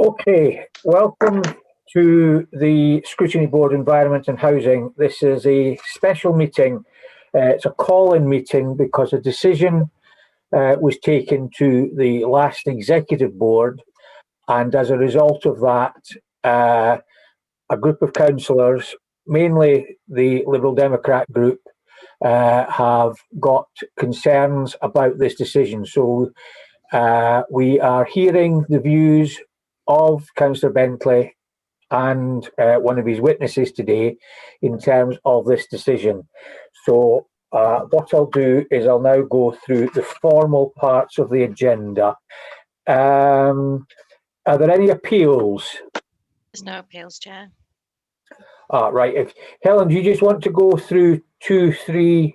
Okay, welcome to the Scrutiny Board Environment and Housing. This is a special meeting. It's a call-in meeting because a decision was taken to the last executive board, and as a result of that, a group of councillors, mainly the Liberal Democrat group, have got concerns about this decision. So we are hearing the views of Councillor Bentley and one of his witnesses today in terms of this decision. So what I'll do is I'll now go through the formal parts of the agenda. Are there any appeals? There's no appeals, Chair. Right. If Helen, do you just want to go through 2, 3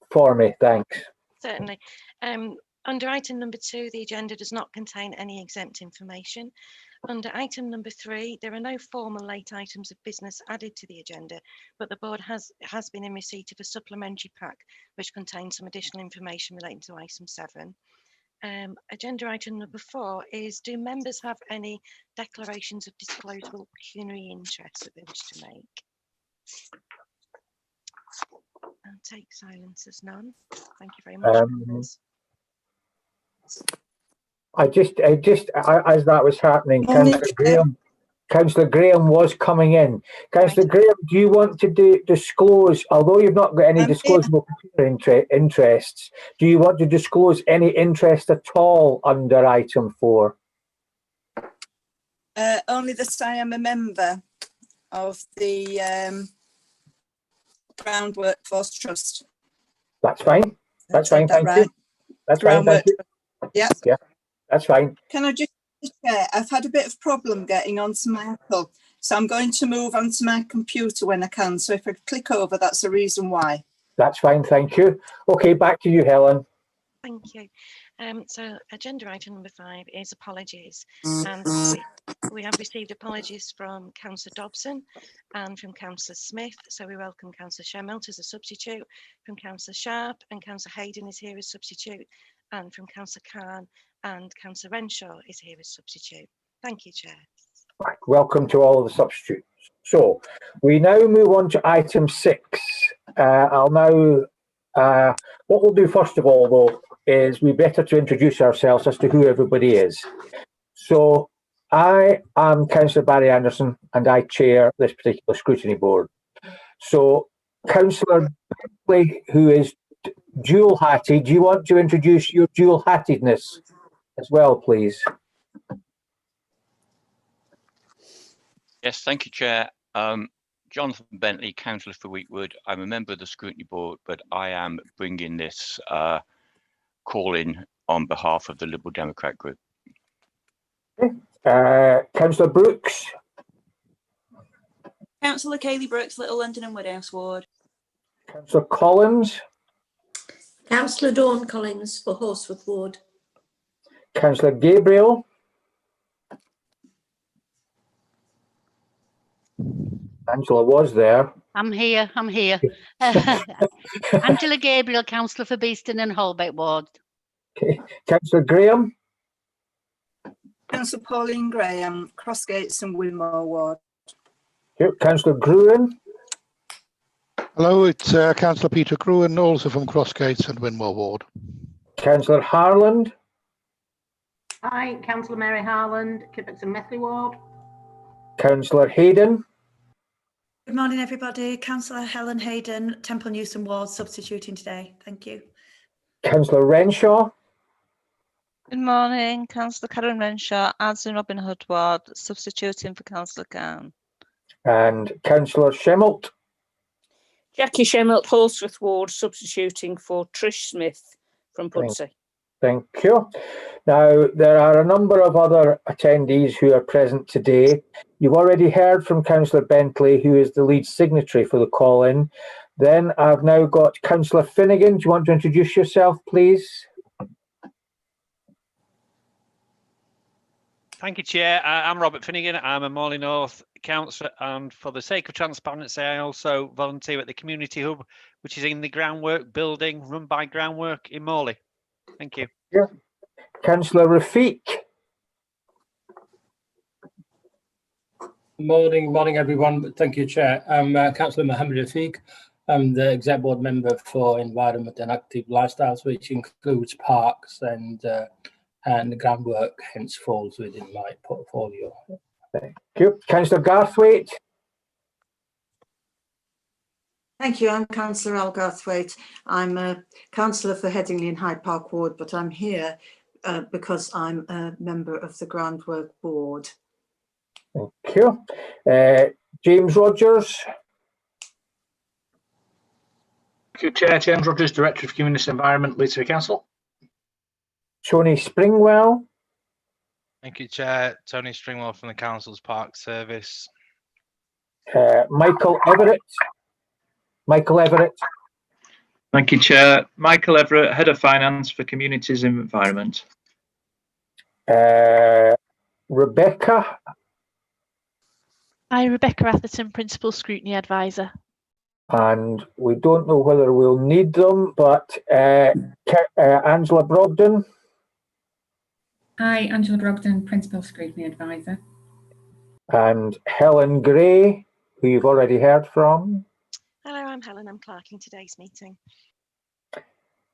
for me? Thanks. Certainly. Under item number 2, the agenda does not contain any exempt information. Under item number 3, there are no formal late items of business added to the agenda, but the board has been in receipt of a supplementary pack which contains some additional information relating to item 7. Agenda item number 4 is, do members have any declarations of disclosable pecuniary interest that they wish to make? And take silence as none. Thank you very much, members. I just as that was happening, Councillor Graham was coming in. Councillor Graham, do you want to disclose, although you've not got any disclosable interests, do you want to disclose any interest at all under item 4? Only that I am a member of the Ground Workforce Trust. That's fine. That's fine. Thank you. That's fine. Thank you. Yeah. Yeah. That's fine. Can I just share? I've had a bit of problem getting onto my Apple, so I'm going to move onto my computer when I can. So if I click over, that's the reason why. That's fine, thank you. Okay, back to you, Helen. Thank you. So agenda item number 5 is apologies. And we have received apologies from Councillor Dobson and from Councillor Smith. So we welcome Councillor Shemmelt as a substitute, from Councillor Sharp, and Councillor Hayden is here as substitute, and from Councillor Khan and Councillor Renshaw is here as substitute. Thank you, Chair. Right, welcome to all of the substitutes. So we now move on to item 6. I'll now, what we'll do first of all though, is we better to introduce ourselves as to who everybody is. So I am Councillor Barry Anderson and I chair this particular scrutiny board. So Councillor Bentley, who is dual-hatted, do you want to introduce your dual-hattedness as well, please? Yes, thank you, Chair. Jonathan Bentley, Councillor for Weetwood. I'm a member of the Scrutiny Board, but I am bringing this call in on behalf of the Liberal Democrat group. Okay. Councillor Brooks. Councillor Kayleigh Brooks, Little London and Woodhouse Ward. Councillor Collins. Councillor Dawn Collins for Horsforth Ward. Councillor Gabriel. Angela was there. I'm here. Angela Gabriel, Councillor for Beeston and Holbeck Ward. Okay. Councillor Graham. Councillor Pauline Graham, Crossgates and Winmore Ward. Okay. Councillor Gruen. Hello, it's Councillor Peter Gruen, also from Crossgates and Winmore Ward. Councillor Harland. Hi, Councillor Mary Harland, Kibbets and Methley Ward. Councillor Hayden. Good morning, everybody. Councillor Helen Hayden, Temple Newson Ward, substituting today. Thank you. Councillor Renshaw. Good morning, Councillor Karen Renshaw, Ads and Robin Hood Ward, substituting for Councillor Khan. And Councillor Shemmelt. Jackie Shemmelt, Horsforth Ward, substituting for Trish Smith from Pudsey. Thank you. Now, there are a number of other attendees who are present today. You've already heard from Councillor Bentley, who is the lead signatory for the call-in. Then I've now got Councillor Finnegan. Do you want to introduce yourself, please? Thank you, Chair. I'm Robert Finnegan. I'm a Morley North councillor, and for the sake of transparency, I also volunteer at the Community Hub, which is in the Groundwork building run by Groundwork in Morley. Thank you. Yeah. Councillor Rafiq. Morning, everyone. Thank you, Chair. I'm Councillor Mohammed Rafiq. I'm the Exec Board Member for Environment and Active Lifestyles, which includes parks and the groundwork, hence falls within my portfolio. Thank you. Councillor Garthwaite. Thank you. I'm Councillor Al Garthwaite. I'm a councillor for Headingley and Hyde Park Ward, but I'm here because I'm a member of the Groundwork Board. Thank you. James Rogers. Thank you, Chair. James Rogers, Director of Community Environment, Leeds City Council. Tony Springwell. Thank you, Chair. Tony Stringwell from the Council's Park Service. Michael Everett. Michael Everett. Thank you, Chair. Michael Everett, Head of Finance for Communities and Environment. Rebecca. Hi, Rebecca Atherton, Principal Scrutiny Advisor. And we don't know whether we'll need them, but Angela Brogden. Hi, Angela Brogden, Principal Scrutiny Advisor. And Helen Gray, who you've already heard from. Hello, I'm Helen. I'm clerking today's meeting.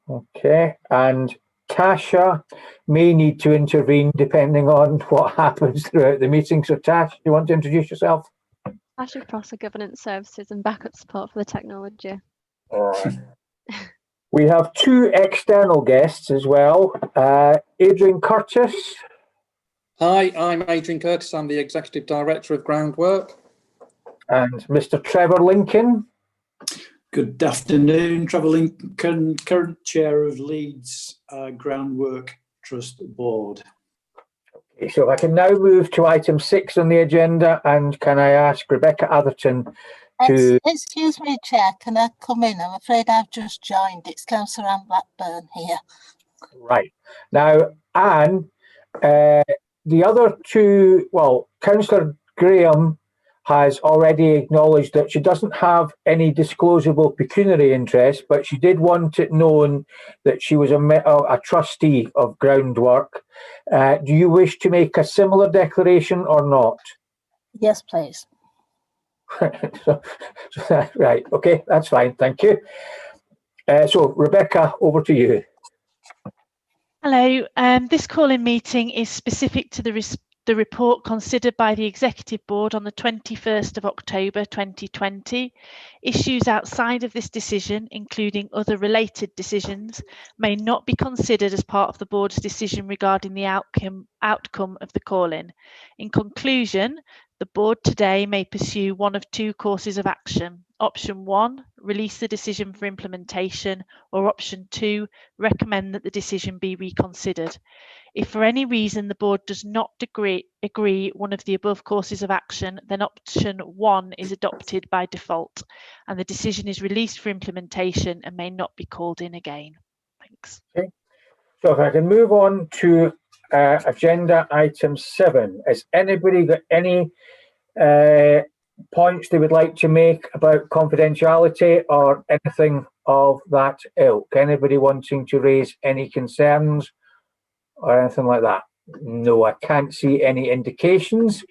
Okay, and Tasha may need to intervene depending on what happens throughout the meeting. So Tash, you want to introduce yourself? Tasha Prosser, Governance Services and Backup Support for the Technology. All right. We have two external guests as well. Adrian Curtis. Hi, I'm Adrian Curtis. I'm the Executive Director of Groundwork. And Mr. Trevor Lincoln. Good afternoon, Trevor Lincoln, current Chair of Leeds Groundwork Trust Board. Okay, so I can now move to item 6 on the agenda, and can I ask Rebecca Atherton to... Excuse me, Chair, can I come in? I'm afraid I've just joined. It's Councillor Anne Blackburn here. Right. Now, Anne, the other two, well, Councillor Graham has already acknowledged that she doesn't have any disclosable pecuniary interest, but she did want it known that she was a trustee of Groundwork. Do you wish to make a similar declaration or not? Yes, please. Right, okay, that's fine, thank you. So, Rebecca, over to you. Hello, this call-in meeting is specific to the report considered by the Executive Board on the 21st of October 2020. Issues outside of this decision, including other related decisions, may not be considered as part of the Board's decision regarding the outcome of the call-in. In conclusion, the Board today may pursue one of two courses of action. Option 1, release the decision for implementation, or Option 2, recommend that the decision be reconsidered. If for any reason the Board does not agree one of the above courses of action, then Option 1 is adopted by default and the decision is released for implementation and may not be called in again. Thanks. Okay. So if I can move on to agenda item 7. Has anybody got any points they would like to make about confidentiality or anything of that ilk? Anybody wanting to raise any concerns or anything like that? No, I can't see any indications.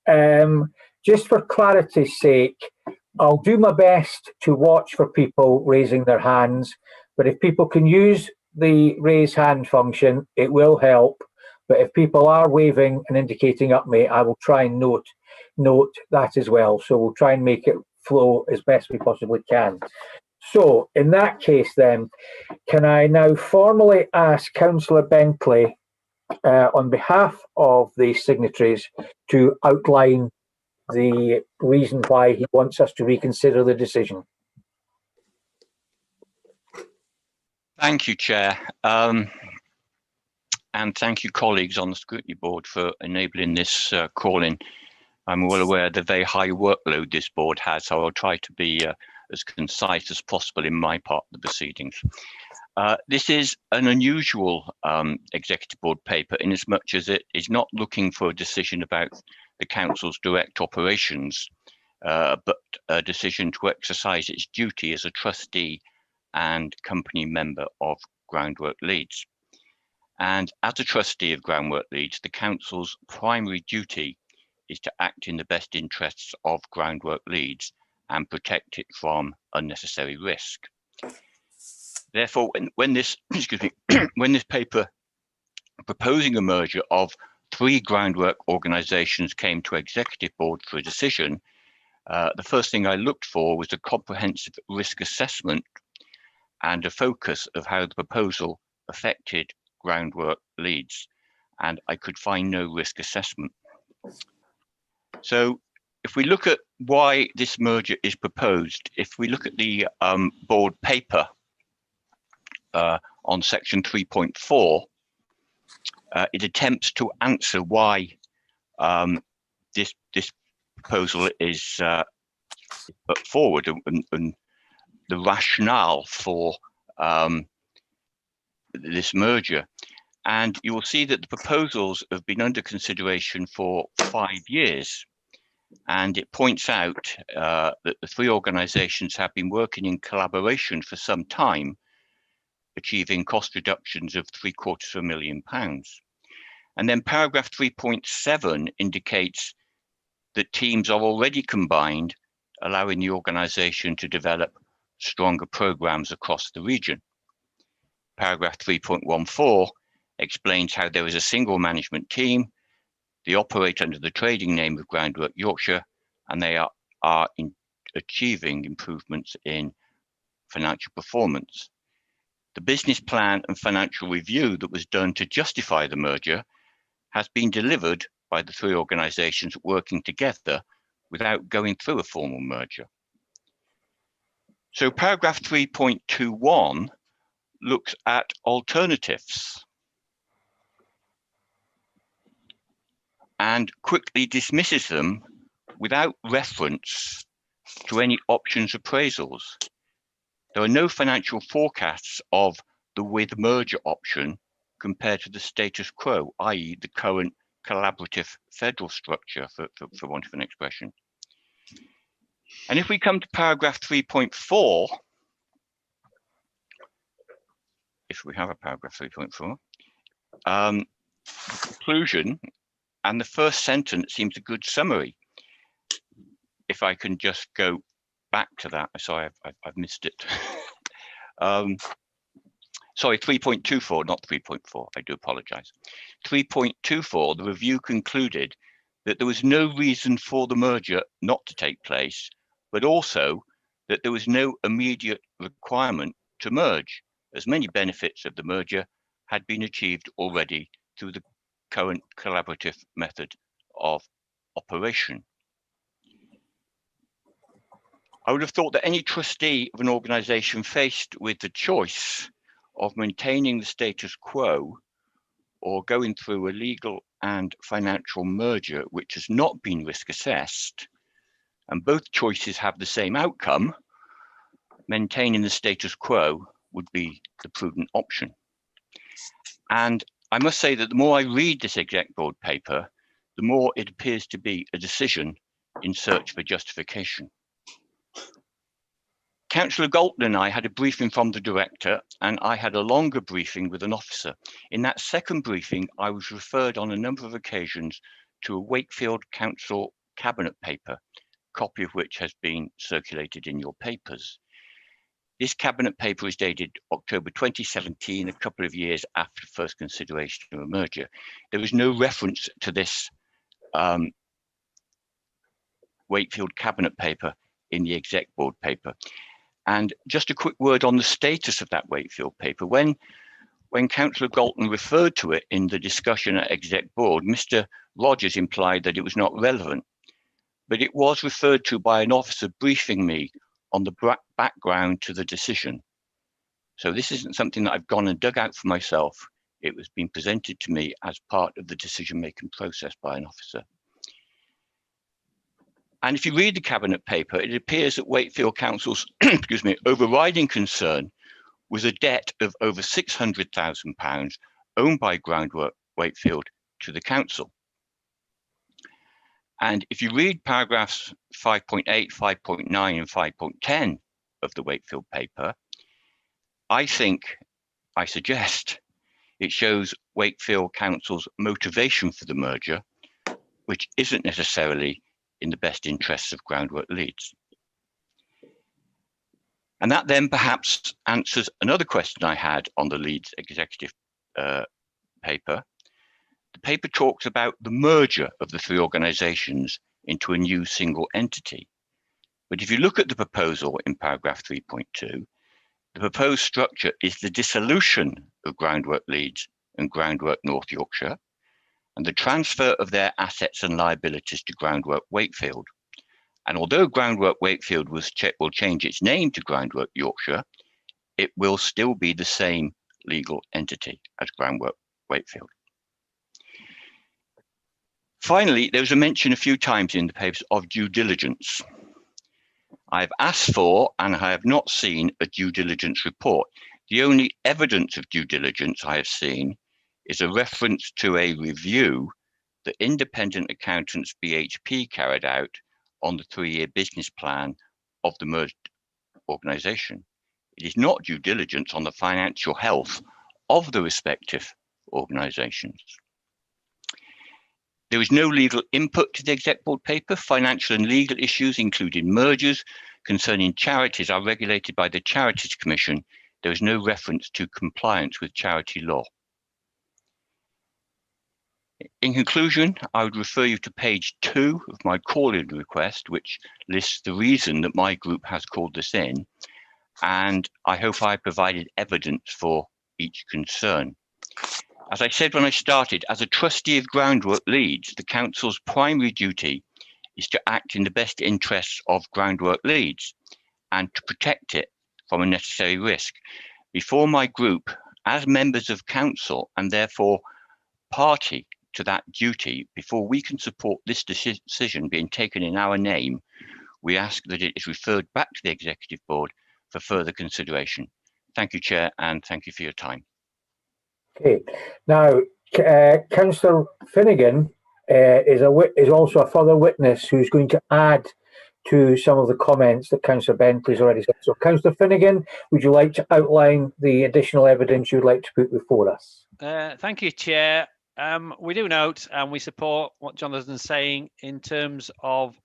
Just for clarity's sake, I'll do my best to watch for people raising their hands, but if people can use the raise hand function, it will help. But if people are waving and indicating up me, I will try and note that as well. So we'll try and make it flow as best we possibly can. So in that case then, can I now formally ask Councillor Bentley on behalf of the signatories to outline the reason why he wants us to reconsider the decision? Thank you, Chair. And thank you, colleagues on the Scrutiny Board, for enabling this call-in. I'm well aware of the very high workload this board has, so I'll try to be as concise as possible in my part of the proceedings. This is an unusual Executive Board paper in as much as it is not looking for a decision about the Council's direct operations, but a decision to exercise its duty as a trustee and company member of Groundwork Leeds. And as a trustee of Groundwork Leeds, the Council's primary duty is to act in the best interests of Groundwork Leeds and protect it from unnecessary risk. Therefore, when this excuse me, when this paper proposing a merger of 3 groundwork organisations came to Executive Board for a decision, the first thing I looked for was a comprehensive risk assessment and a focus of how the proposal affected Groundwork Leeds, and I could find no risk assessment. So if we look at why this merger is proposed, if we look at the board paper on section 3.4, it attempts to answer why this proposal is put forward and the rationale for this merger. And you will see that the proposals have been under consideration for 5 years. And it points out that the 3 organisations have been working in collaboration for some time, achieving cost reductions of £750,000. And then paragraph 3.7 indicates that teams are already combined, allowing the organisation to develop stronger programmes across the region. Paragraph 3.14 explains how there is a single management team. They operate under the trading name of Groundwork Yorkshire, and they are achieving improvements in financial performance. The business plan and financial review that was done to justify the merger has been delivered by the 3 organisations working together without going through a formal merger. So paragraph 3.21 looks at alternatives and quickly dismisses them without reference to any options appraisals. There are no financial forecasts of the with merger option compared to the status quo, i.e. the current collaborative federal structure, for want of an expression. And if we come to paragraph 3.4, if we have a paragraph 3.4, the conclusion and the first sentence seems a good summary. If I can just go back to that, sorry, I've missed it. Sorry, 3.24, not 3.4, I do apologise. 3.24, the review concluded that there was no reason for the merger not to take place, but also that there was no immediate requirement to merge, as many benefits of the merger had been achieved already through the current collaborative method of operation. I would have thought that any trustee of an organisation faced with the choice of maintaining the status quo or going through a legal and financial merger which has not been risk assessed, and both choices have the same outcome, maintaining the status quo would be the prudent option. And I must say that the more I read this exec board paper, the more it appears to be a decision in search for justification. Councillor Galton and I had a briefing from the director, and I had a longer briefing with an officer. In that second briefing, I was referred on a number of occasions to a Wakefield Council cabinet paper, copy of which has been circulated in your papers. This cabinet paper is dated October 2017, a couple of years after first consideration of a merger. There was no reference to this Wakefield cabinet paper in the exec board paper. And just a quick word on the status of that Wakefield paper. When Councillor Galton referred to it in the discussion at exec board, Mr. Rogers implied that it was not relevant, but it was referred to by an officer briefing me on the background to the decision. So this isn't something that I've gone and dug out for myself. It was being presented to me as part of the decision-making process by an officer. And if you read the cabinet paper, it appears that Wakefield Council's excuse me, overriding concern was a debt of over £600,000 owned by Groundwork Wakefield to the council. And if you read paragraphs 5.8, 5.9 and 5.10 of the Wakefield paper, I suggest it shows Wakefield Council's motivation for the merger which isn't necessarily in the best interests of Groundwork Leeds. And that then perhaps answers another question I had on the Leeds executive paper. The paper talks about the merger of the three organisations into a new single entity. But if you look at the proposal in paragraph 3.2, the proposed structure is the dissolution of Groundwork Leeds and Groundwork North Yorkshire, and the transfer of their assets and liabilities to Groundwork Wakefield. And although Groundwork Wakefield will change its name to Groundwork Yorkshire, it will still be the same legal entity as Groundwork Wakefield. Finally, there was a mention a few times in the papers of due diligence. I've asked for, and I have not seen, a due diligence report. The only evidence of due diligence I have seen is a reference to a review that independent accountants BHP carried out on the 3-year business plan of the merged organisation. It is not due diligence on the financial health of the respective organisations. There is no legal input to the exec board paper. Financial and legal issues, including mergers concerning charities, are regulated by the Charities Commission. There is no reference to compliance with charity law. In conclusion, I would refer you to page 2 of my call-in request, which lists the reason that my group has called this in, and I hope I provided evidence for each concern. As I said when I started, as a trustee of Groundwork Leeds, the council's primary duty is to act in the best interests of Groundwork Leeds and to protect it from unnecessary risk. Before my group, as members of council and therefore party to that duty, before we can support this decision being taken in our name, we ask that it is referred back to the Executive Board for further consideration. Thank you, Chair, and thank you for your time. Okay. Now, Councillor Finnegan is also a further witness who's going to add to some of the comments that Councillor Bentley's already said. So, Councillor Finnegan, would you like to outline the additional evidence you'd like to put before us? Thank you, Chair. We do note and we support what Jonathan's saying in terms of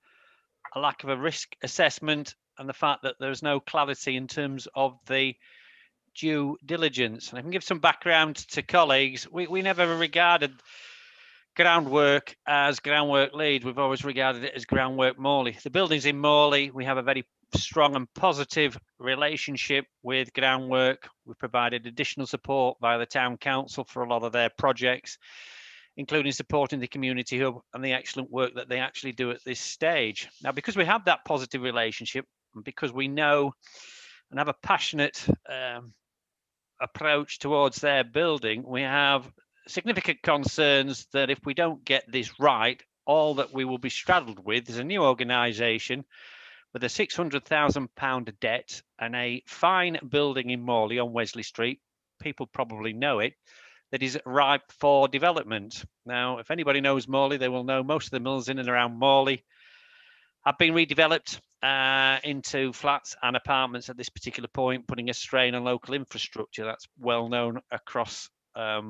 a lack of a risk assessment and the fact that there's no clarity in terms of the due diligence. And I can give some background to colleagues. We never regarded Groundwork as Groundwork Leeds. We've always regarded it as Groundwork Morley. The building's in Morley. We have a very strong and positive relationship with Groundwork. We've provided additional support by the town council for a lot of their projects, including supporting the community hub and the excellent work that they actually do at this stage. Now, because we have that positive relationship and because we know and have a passionate approach towards their building, we have significant concerns that if we don't get this right, all that we will be straddled with is a new organisation with a £600,000 debt and a fine building in Morley on Wesley Street. People probably know it, that is ripe for development. Now, if anybody knows Morley, they will know most of the mills in and around Morley have been redeveloped into flats and apartments at this particular point, putting a strain on local infrastructure. That's well known across a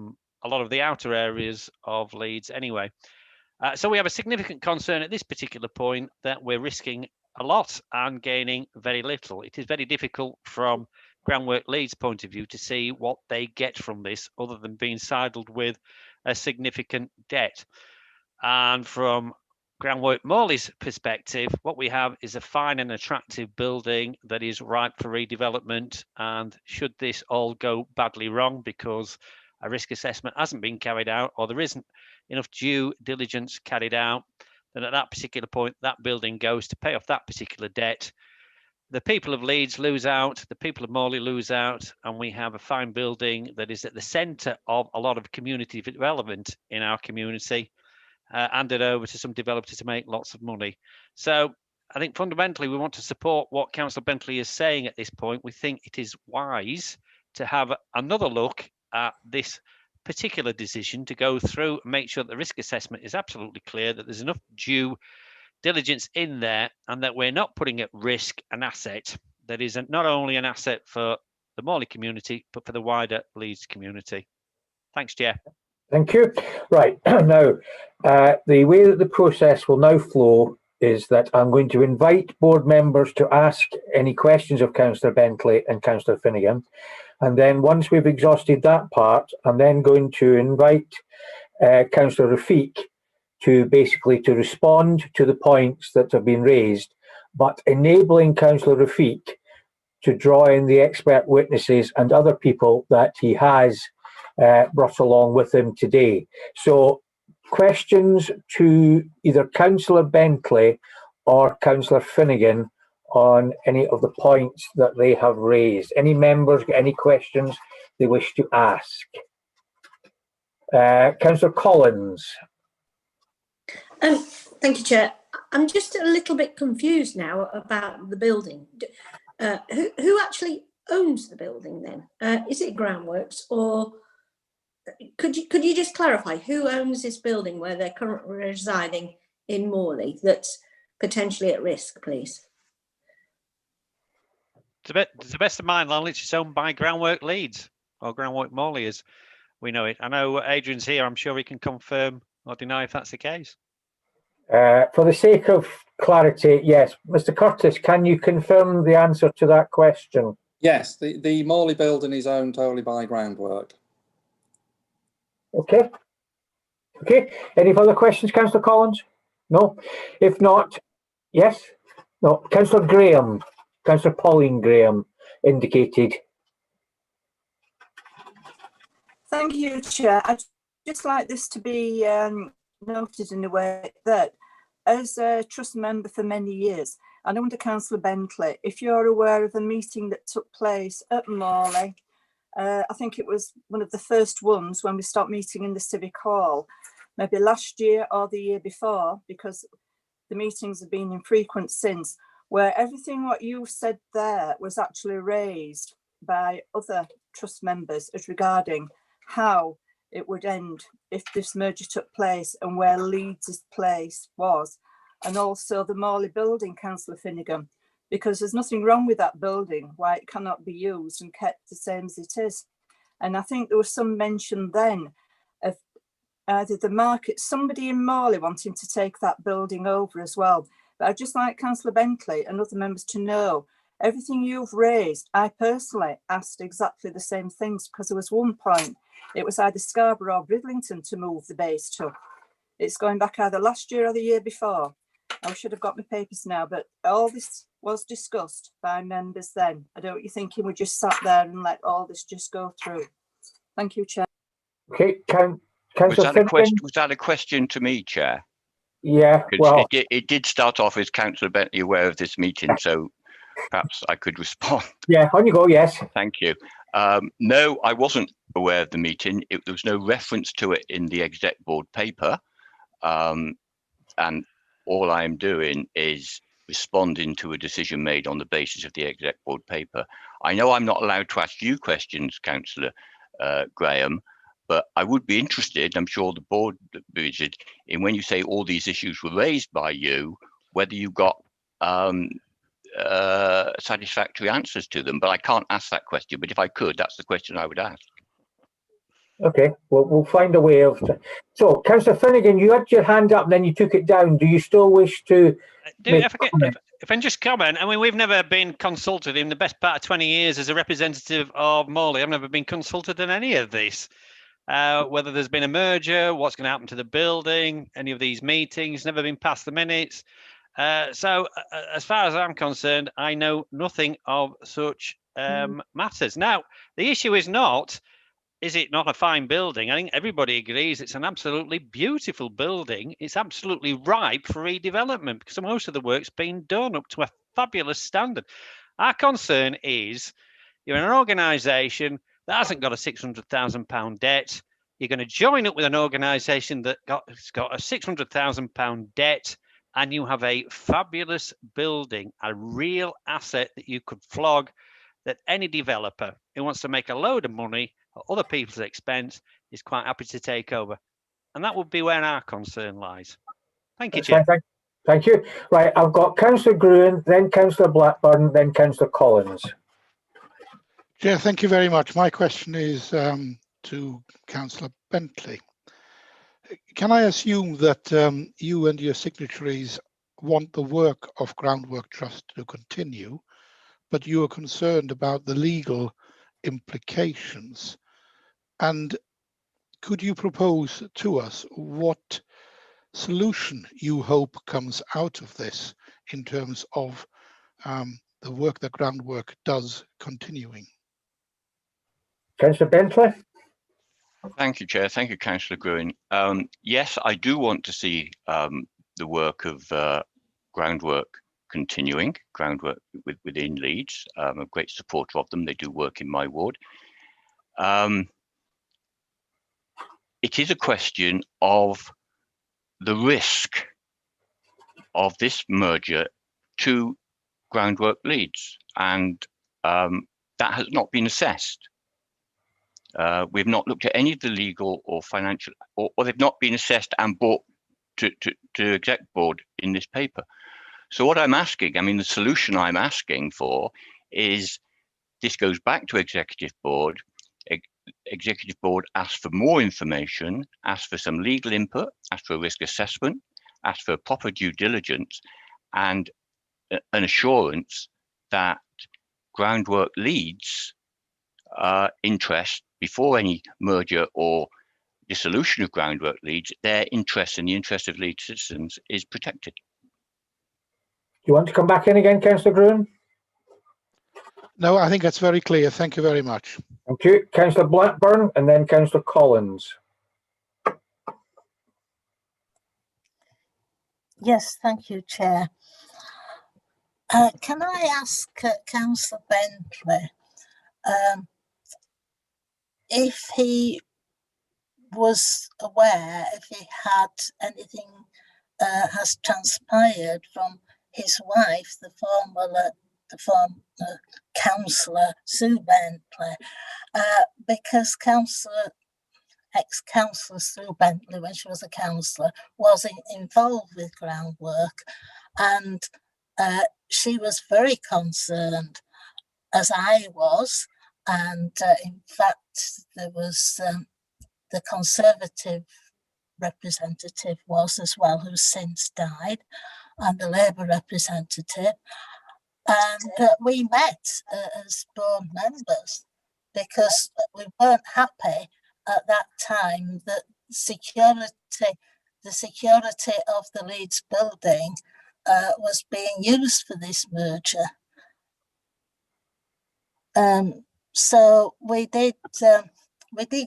lot of the outer areas of Leeds anyway. So we have a significant concern at this particular point that we're risking a lot and gaining very little. It is very difficult from Groundwork Leeds' point of view to see what they get from this other than being saddled with a significant debt. And from Groundwork Morley's perspective, what we have is a fine and attractive building that is ripe for redevelopment. And should this all go badly wrong because a risk assessment hasn't been carried out or there isn't enough due diligence carried out, then at that particular point, that building goes to pay off that particular debt. The people of Leeds lose out, the people of Morley lose out, and we have a fine building that is at the centre of a lot of community development in our community, handed over to some developer to make lots of money. So I think fundamentally we want to support what Councillor Bentley is saying at this point. We think it is wise to have another look at this particular decision, to go through and make sure that the risk assessment is absolutely clear, that there's enough due diligence in there, and that we're not putting at risk an asset that is not only an asset for the Morley community, but for the wider Leeds community. Thanks, Chair. Thank you. Right, now, the way that the process will now flow is that I'm going to invite board members to ask any questions of Councillor Bentley and Councillor Finnegan. And then once we've exhausted that part, I'm then going to invite Councillor Rafiq to basically to respond to the points that have been raised, but enabling Councillor Rafiq to draw in the expert witnesses and other people that he has brought along with him today. So questions to either Councillor Bentley or Councillor Finnegan on any of the points that they have raised. Any members got any questions they wish to ask? Councillor Collins. Thank you, Chair. I'm just a little bit confused now about the building. Who actually owns the building then? Is it Groundworks, or could you just clarify who owns this building where they're currently residing in Morley that's potentially at risk, please? To the best of my knowledge, it's owned by Groundwork Leeds, or Groundwork Morley as we know it. I know Adrian's here. I'm sure he can confirm or deny if that's the case. For the sake of clarity, yes. Mr. Curtis, can you confirm the answer to that question? Yes, the Morley building is owned totally by Groundwork. Okay. Okay. Any further questions, Councillor Collins? No? If not, yes? No. Councillor Graham, Councillor Pauline Graham indicated. Thank you, Chair. I'd just like this to be noted in a way that as a trust member for many years, and under Councillor Bentley, if you're aware of a meeting that took place at Morley, I think it was one of the first ones when we stopped meeting in the Civic Hall, maybe last year or the year before, because the meetings have been infrequent since, where everything what you said there was actually raised by other trust members as regarding how it would end if this merger took place and where Leeds' place was, and also the Morley building, Councillor Finnegan, because there's nothing wrong with that building, why it cannot be used and kept the same as it is. And I think there was some mention then of either the market, somebody in Morley wanting to take that building over as well. But I'd just like Councillor Bentley and other members to know everything you've raised. I personally asked exactly the same things, because there was one point it was either Scarborough or Bridlington to move the base to. It's going back either last year or the year before. I should have got my papers now, but all this was discussed by members then. I don't want you thinking we just sat there and let all this just go through. Thank you, Chair. Okay, was that a question to me, Chair? Yeah, well, it did start off as Councillor Bentley aware of this meeting, so perhaps I could respond. Yeah, on you go, yes. Thank you. No, I wasn't aware of the meeting. There was no reference to it in the exec board paper. And all I am doing is responding to a decision made on the basis of the exec board paper. I know I'm not allowed to ask you questions, Councillor Graham, but I would be interested, I'm sure the board would be interested, in when you say all these issues were raised by you, whether you got satisfactory answers to them. But I can't ask that question. But if I could, that's the question I would ask. Okay, well, we'll find a way of. So, Councillor Finnegan, you had your hand up and then you took it down. Do you still wish to? If I can just comment, I mean, we've never been consulted in the best part of 20 years as a representative of Morley. I've never been consulted in any of this. Whether there's been a merger, what's going to happen to the building, any of these meetings, never been past the minutes. So as far as I'm concerned, I know nothing of such matters. Now, the issue is not, is it not a fine building? I think everybody agrees it's an absolutely beautiful building. It's absolutely ripe for redevelopment because most of the work's been done up to a fabulous standard. Our concern is you're an organisation that hasn't got a £600,000 debt. You're going to join up with an organisation that's got a £600,000 debt, and you have a fabulous building, a real asset that you could flog, that any developer who wants to make a load of money at other people's expense is quite happy to take over. And that would be where our concern lies. Thank you, Chair. Thank you. Right, I've got Councillor Gruen, then Councillor Blackburn, then Councillor Collins. Chair, thank you very much. My question is to Councillor Bentley. can I assume that you and your signatories want the work of Groundwork Trust to continue, but you are concerned about the legal implications? And could you propose to us what solution you hope comes out of this in terms of the work that Groundwork does continuing? Councillor Bentley? Thank you, Chair. Thank you, Councillor Gruen. Yes, I do want to see the work of Groundwork continuing, Groundwork within Leeds. I'm a great supporter of them. They do work in my ward. It is a question of the risk of this merger to Groundwork Leeds, and that has not been assessed. We've not looked at any of the legal or financial, or they've not been assessed and brought to exec board in this paper. So what I'm asking, I mean, the solution I'm asking for is this goes back to executive board. Executive board asks for more information, asks for some legal input, asks for a risk assessment, asks for proper due diligence, and an assurance that Groundwork Leeds interest before any merger or dissolution of Groundwork Leeds, their interest and the interest of Leeds citizens is protected. Do you want to come back in again, Councillor Gruen? No, I think that's very clear. Thank you very much. Thank you. Councillor Blackburn and then Councillor Collins. Yes, thank you, Chair. Can I ask Councillor Bentley if he was aware, if he had anything has transpired from his wife, the former councillor Sue Bentley, because ex-councillor Sue Bentley, when she was a councillor, was involved with Groundwork, and she was very concerned, as I was, and in fact there was the Conservative representative was as well, who's since died, and the Labour representative, and we met as board members because we weren't happy at that time that the security of the Leeds building was being used for this merger. So we did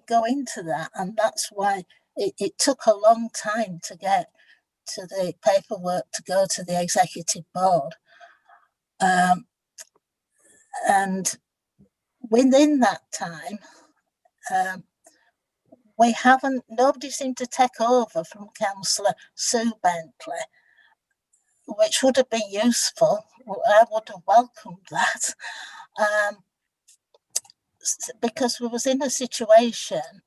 go into that, and that's why it took a long time to get to the paperwork to go to the executive board. And within that time, nobody seemed to take over from Councillor Sue Bentley, which would have been useful. I would have welcomed that. Because we was in a situation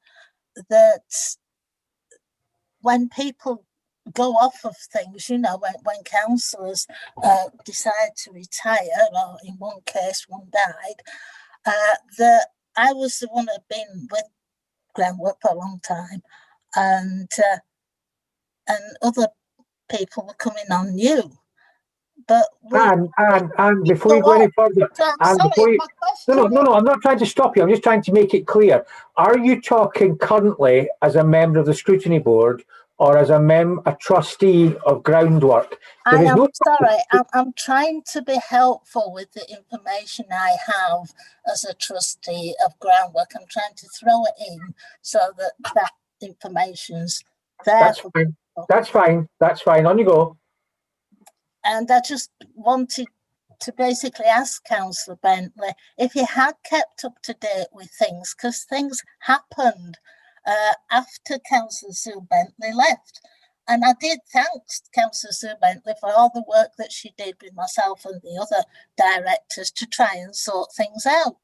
that when people go off of things, you know, when councillors decide to retire, or in one case one died, that I was the one that had been with Groundwork for a long time, and other people were coming on new. But and before you go any further, no, I'm not trying to stop you. I'm just trying to make it clear. Are you talking currently as a member of the Scrutiny Board or as a trustee of Groundwork? Sorry, I'm trying to be helpful with the information I have as a trustee of Groundwork. I'm trying to throw it in so that information's there. That's fine. That's fine. That's fine. On you go. And I just wanted to basically ask Councillor Bentley if he had kept up to date with things, because things happened after Councillor Sue Bentley left. And I did thank Councillor Sue Bentley for all the work that she did with myself and the other directors to try and sort things out.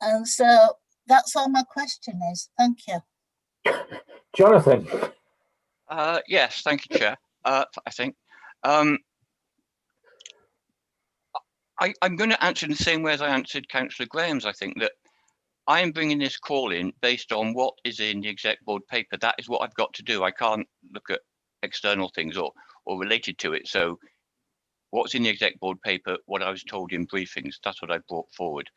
And so that's all my question is. Thank you. Jonathan. Yes, thank you, Chair. I think. I'm going to answer in the same way as I answered Councillor Graham's. I think that I am bringing this call in based on what is in the exec board paper. That is what I've got to do. I can't look at external things or related to it. So what's in the exec board paper, what I was told in briefings, that's what I brought forward.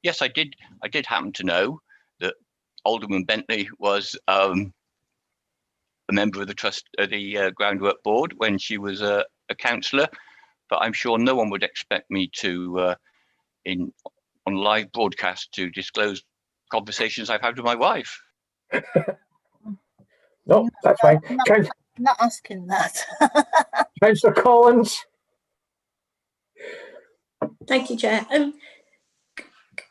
Yes, I did happen to know that Alderman Bentley was a member of the groundwork board when she was a councillor, but I'm sure no one would expect me to on live broadcast to disclose conversations I've had with my wife. No, that's fine. Not asking that. Councillor Collins. Thank you, Chair.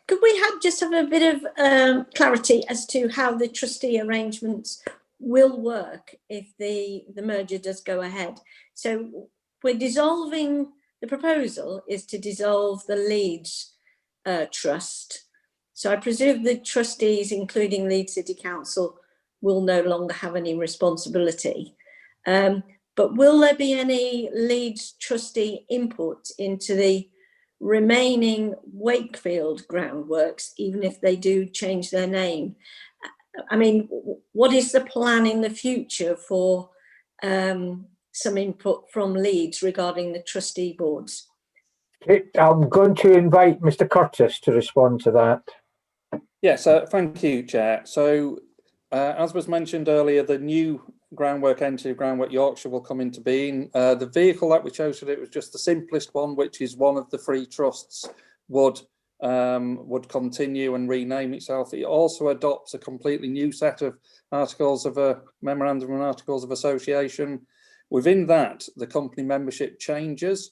Could we just have a bit of clarity as to how the trustee arrangements will work if the merger does go ahead? So we're dissolving, the proposal is to dissolve the Leeds trust. So I presume the trustees, including Leeds City Council, will no longer have any responsibility. But will there be any Leeds trustee input into the remaining Wakefield groundworks, even if they do change their name? I mean, what is the plan in the future for some input from Leeds regarding the trustee boards? I'm going to invite Mr. Curtis to respond to that. Yes, thank you, Chair. So, as was mentioned earlier, the new groundwork entity, Groundwork Yorkshire, will come into being. The vehicle that we chose for it was just the simplest one, which is one of the three trusts would continue and rename itself. It also adopts a completely new set of articles of a memorandum and articles of association. Within that, the company membership changes,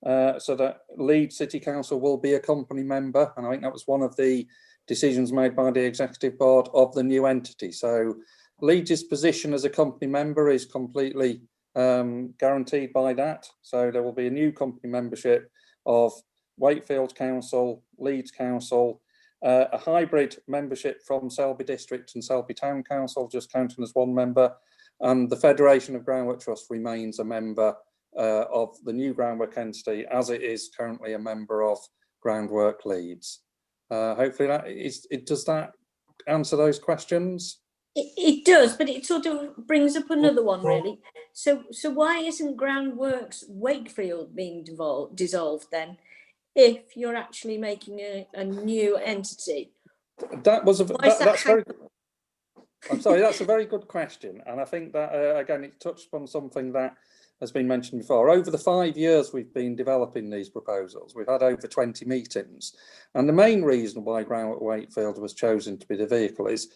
so that Leeds City Council will be a company member, and I think that was one of the decisions made by the executive board of the new entity. So Leeds' position as a company member is completely guaranteed by that. So there will be a new company membership of Wakefield Council, Leeds Council, a hybrid membership from Selby District and Selby Town Council, just counting as one member, and the Federation of Groundwork Trust remains a member of the new groundwork entity, as it is currently a member of Groundwork Leeds. Hopefully does that answer those questions? It does, but it sort of brings up another one, really. So why isn't Groundworks Wakefield being dissolved then, if you're actually making a new entity? That was I'm sorry, that's a very good question, and I think that again it touched on something that has been mentioned before. Over the 5 years we've been developing these proposals, we've had over 20 meetings, and the main reason why Groundwork Wakefield was chosen to be the vehicle is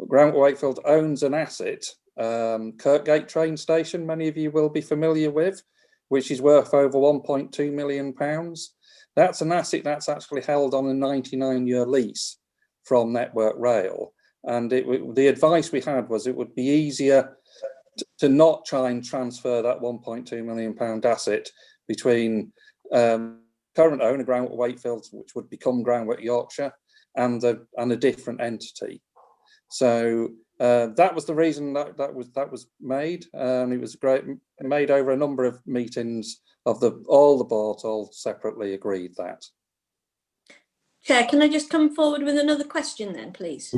Groundwork Wakefield owns an asset, Kirkgate train station, many of you will be familiar with, which is worth over £1.2 million. That's an asset that's actually held on a 99-year lease from Network Rail. And the advice we had was it would be easier to not try and transfer that £1.2 million asset between current owner Groundwork Wakefield, which would become Groundwork Yorkshire, and a different entity. So that was the reason that was made. It was made over a number of meetings of all the boards all separately agreed that. Chair, can I just come forward with another question then, please?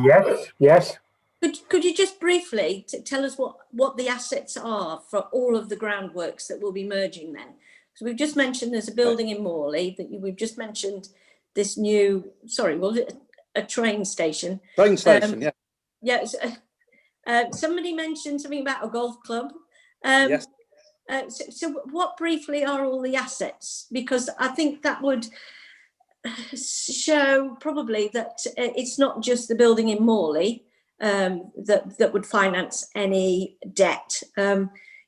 Yes. Could you just briefly tell us what the assets are for all of the groundworks that will be merging then? So we've just mentioned there's a building in Morley, we've just mentioned this new, sorry, was it a train station? Train station, yeah. Yeah, somebody mentioned something about a golf club. Yes. So what briefly are all the assets? Because I think that would show probably that it's not just the building in Morley that would finance any debt.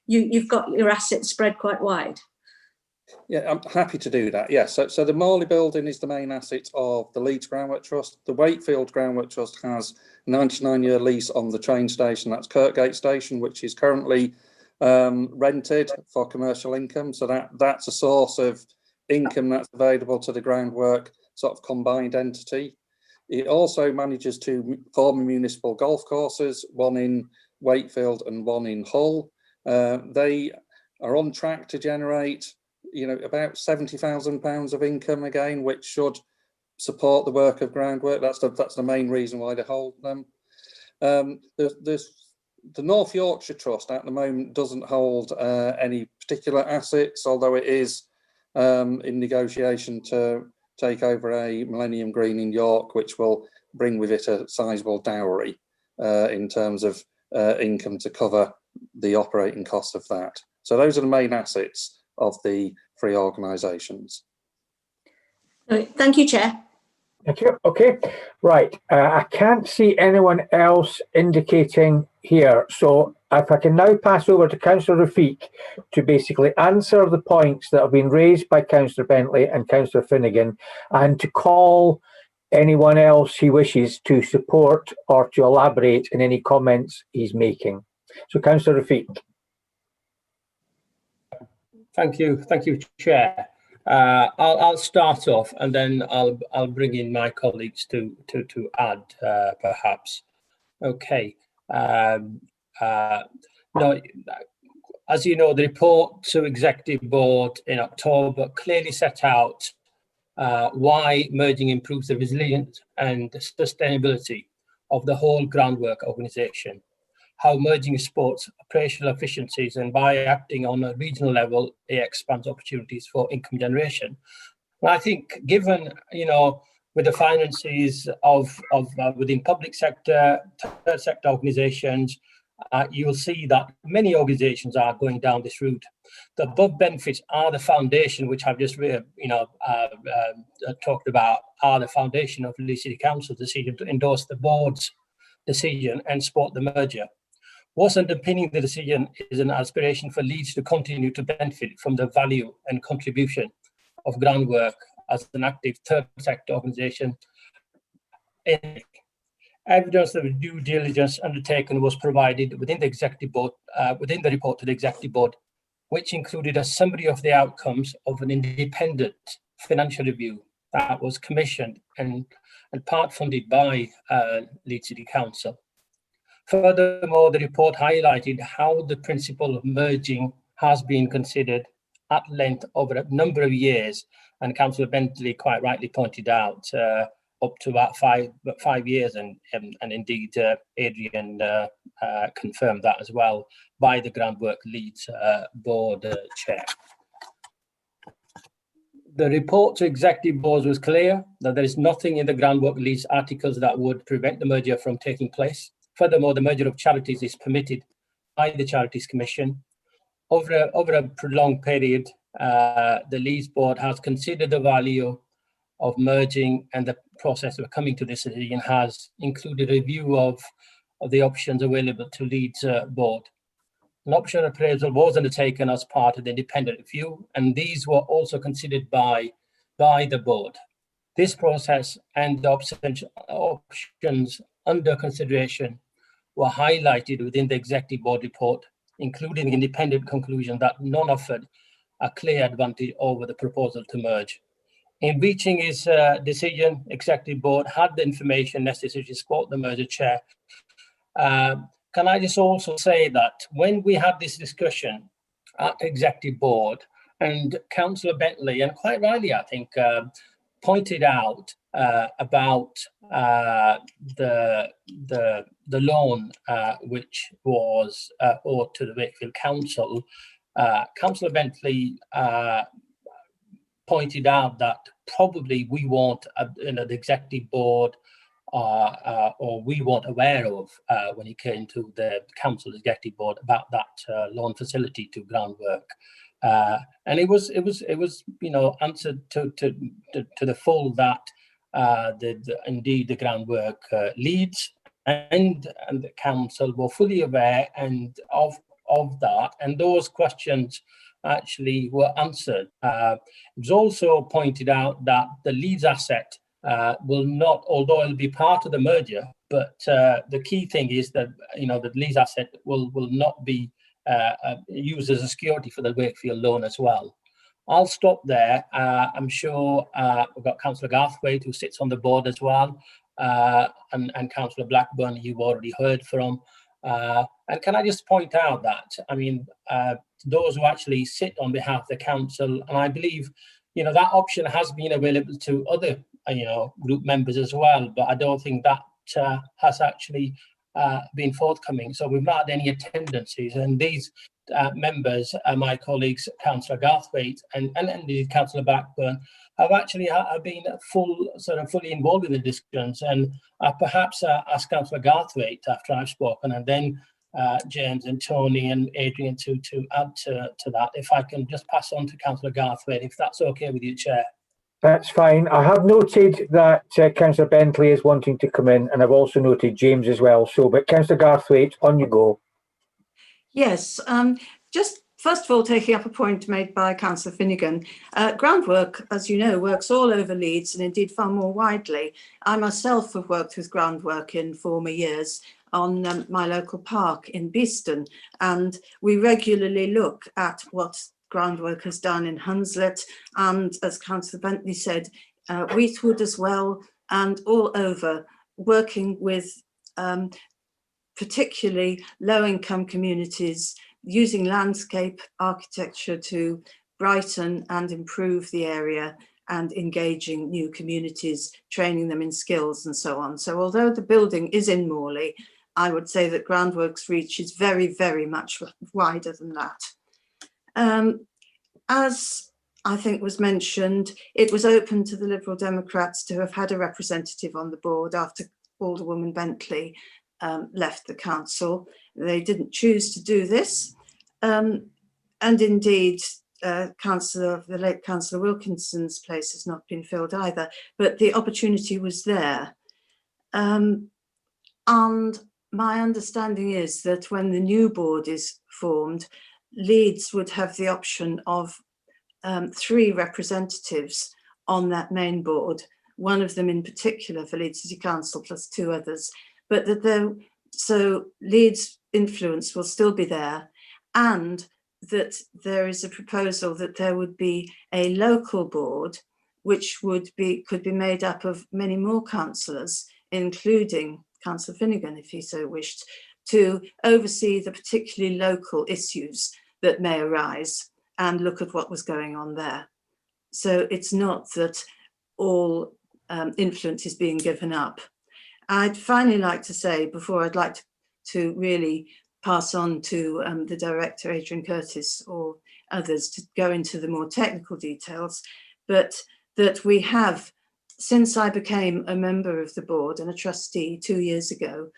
You've got your assets spread quite wide. Yeah, I'm happy to do that. Yes, so the Morley building is the main asset of the Leeds Groundwork Trust. The Wakefield Groundwork Trust has a 99-year lease on the train station. That's Kirkgate Station, which is currently rented for commercial income. So that's a source of income that's available to the groundwork sort of combined entity. It also manages two former municipal golf courses, one in Wakefield and one in Hull. They are on track to generate about £70,000 of income again, which should support the work of Groundwork. That's the main reason why they hold them. The North Yorkshire Trust at the moment doesn't hold any particular assets, although it is in negotiation to take over a Millennium Green in York, which will bring with it a sizable dowry in terms of income to cover the operating costs of that. So those are the main assets of the three organisations. Thank you, Chair. Thank you. Okay, right. I can't see anyone else indicating here. So if I can now pass over to Councillor Rafiq to basically answer the points that have been raised by Councillor Bentley and Councillor Finnegan, and to call anyone else he wishes to support or to elaborate in any comments he's making. So Councillor Rafiq. Thank you, Chair. I'll start off, and then I'll bring in my colleagues to add perhaps. Okay. No, as you know, the report to Executive Board in October clearly set out why merging improves the resilience and sustainability of the whole Groundwork organisation, how merging supports operational efficiencies, and by acting on a regional level, it expands opportunities for income generation. And I think, given, with the finances of within public sector, third sector organisations, you will see that many organisations are going down this route. The above benefits are the foundation, which I've just talked about, are the foundation of Leeds City Council's decision to endorse the board's decision and support the merger. What's underpinning the decision is an aspiration for Leeds to continue to benefit from the value and contribution of Groundwork as an active third sector organisation. Evidence of due diligence undertaken was provided within the Executive Board, within the report to the Executive Board, which included a summary of the outcomes of an independent financial review that was commissioned and part funded by Leeds City Council. Furthermore, the report highlighted how the principle of merging has been considered at length over a number of years, and Councillor Bentley quite rightly pointed out up to about five years, and indeed Adrian confirmed that as well by the Groundwork Leeds Board Chair. The report to Executive Board was clear that there is nothing in the Groundwork Leeds articles that would prevent the merger from taking place. Furthermore, the merger of charities is permitted by the Charities Commission. Over a prolonged period, the Leeds Board has considered the value of merging, and the process of coming to this decision has included a review of the options available to Leeds Board. An option appraisal was undertaken as part of the independent review, and these were also considered by the board. This process and the options under consideration were highlighted within the Executive Board report, including the independent conclusion that none offered a clear advantage over the proposal to merge. In reaching its decision, Executive Board had the information necessary to support the merger, Chair. Can I just also say that when we had this discussion at Executive Board, and Councillor Bentley, and quite rightly, I think, pointed out about the loan which was owed to the Wakefield Council, Councillor Bentley pointed out that probably we weren't, the Executive Board, or we weren't aware of when it came to the Council Executive Board about that loan facility to Groundwork. And it was answered to the full that indeed the Groundwork Leeds and the council were fully aware and of that, and those questions actually were answered. It was also pointed out that the Leeds asset will not, although it'll be part of the merger, but the key thing is that the Leeds asset will not be used as a security for the Wakefield loan as well. I'll stop there. I'm sure we've got Councillor Garthwaite, who sits on the board as well, and Councillor Blackburn, you've already heard from. And can I just point out that, those who actually sit on behalf of the council, and I believe, that option has been available to other group members as well, but I don't think that has actually been forthcoming. So we've not had any attendances, and these members, my colleagues, Councillor Garthwaite and indeed Councillor Blackburn, have actually been fully involved in the discussions. And perhaps ask Councillor Garthwaite after I've spoken, and then James and Tony and Adrian to add to that. If I can just pass on to Councillor Garthwaite, if that's okay with you, Chair. That's fine. I have noted that Councillor Bentley is wanting to come in, and I've also noted James as well. So, but Councillor Garthwaite, on you go. Yes, just first of all, taking up a point made by Councillor Finnegan, groundwork, as you know, works all over Leeds and indeed far more widely. I myself have worked with groundwork in former years on my local park in Beeston, and we regularly look at what groundwork has done in Hunslet, and as Councillor Bentley said, Wheatwood as well, and all over, working with particularly low-income communities, using landscape architecture to brighten and improve the area, and engaging new communities, training them in skills and so on. So although the building is in Morley, I would say that groundwork's reach is very, very much wider than that. As I think was mentioned, it was open to the Liberal Democrats to have had a representative on the board after Alderwoman Bentley left the council. They didn't choose to do this. And indeed, the late Councillor Wilkinson's place has not been filled either, but the opportunity was there. And my understanding is that when the new board is formed, Leeds would have the option of 3 representatives on that main board, one of them in particular for Leeds City Council plus 2 others, but that so Leeds' influence will still be there, and that there is a proposal that there would be a local board which could be made up of many more councillors, including Councillor Finnegan, if he so wished, to oversee the particularly local issues that may arise and look at what was going on there. So it's not that all influence is being given up. I'd finally like to say, before I'd like to really pass on to the Director, Adrian Curtis, or others to go into the more technical details, but that we have, since I became a member of the board and a trustee 2 years ago,